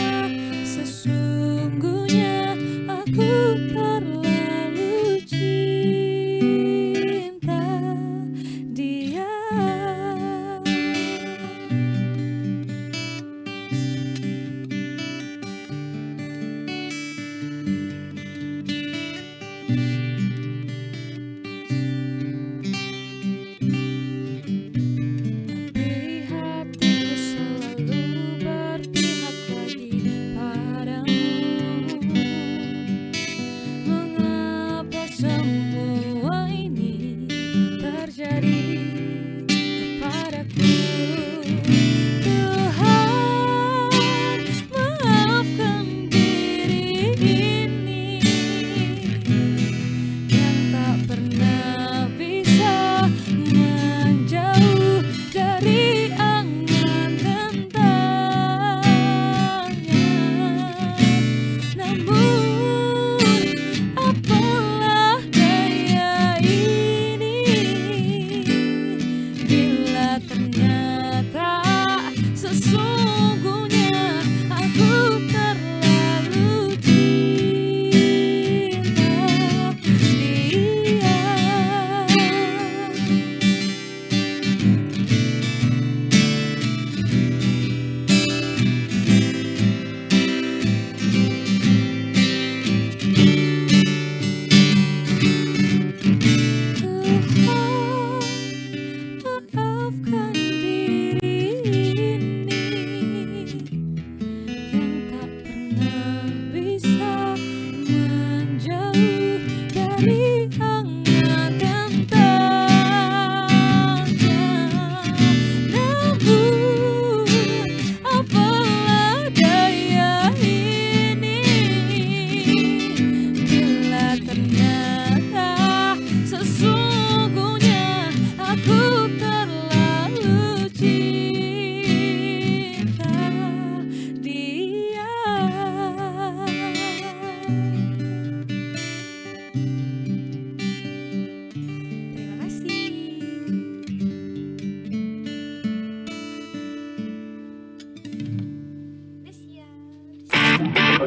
[SPEAKER 5] sesungguhnya aku terlalu cinta dia. Tapi hatiku selalu berpihak lagi padamu.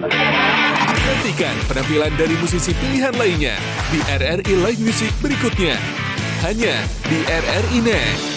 [SPEAKER 1] Nantikan penampilan dari musisi pilihan lainnya di RRI Live Music berikutnya. Hanya di RRI Net.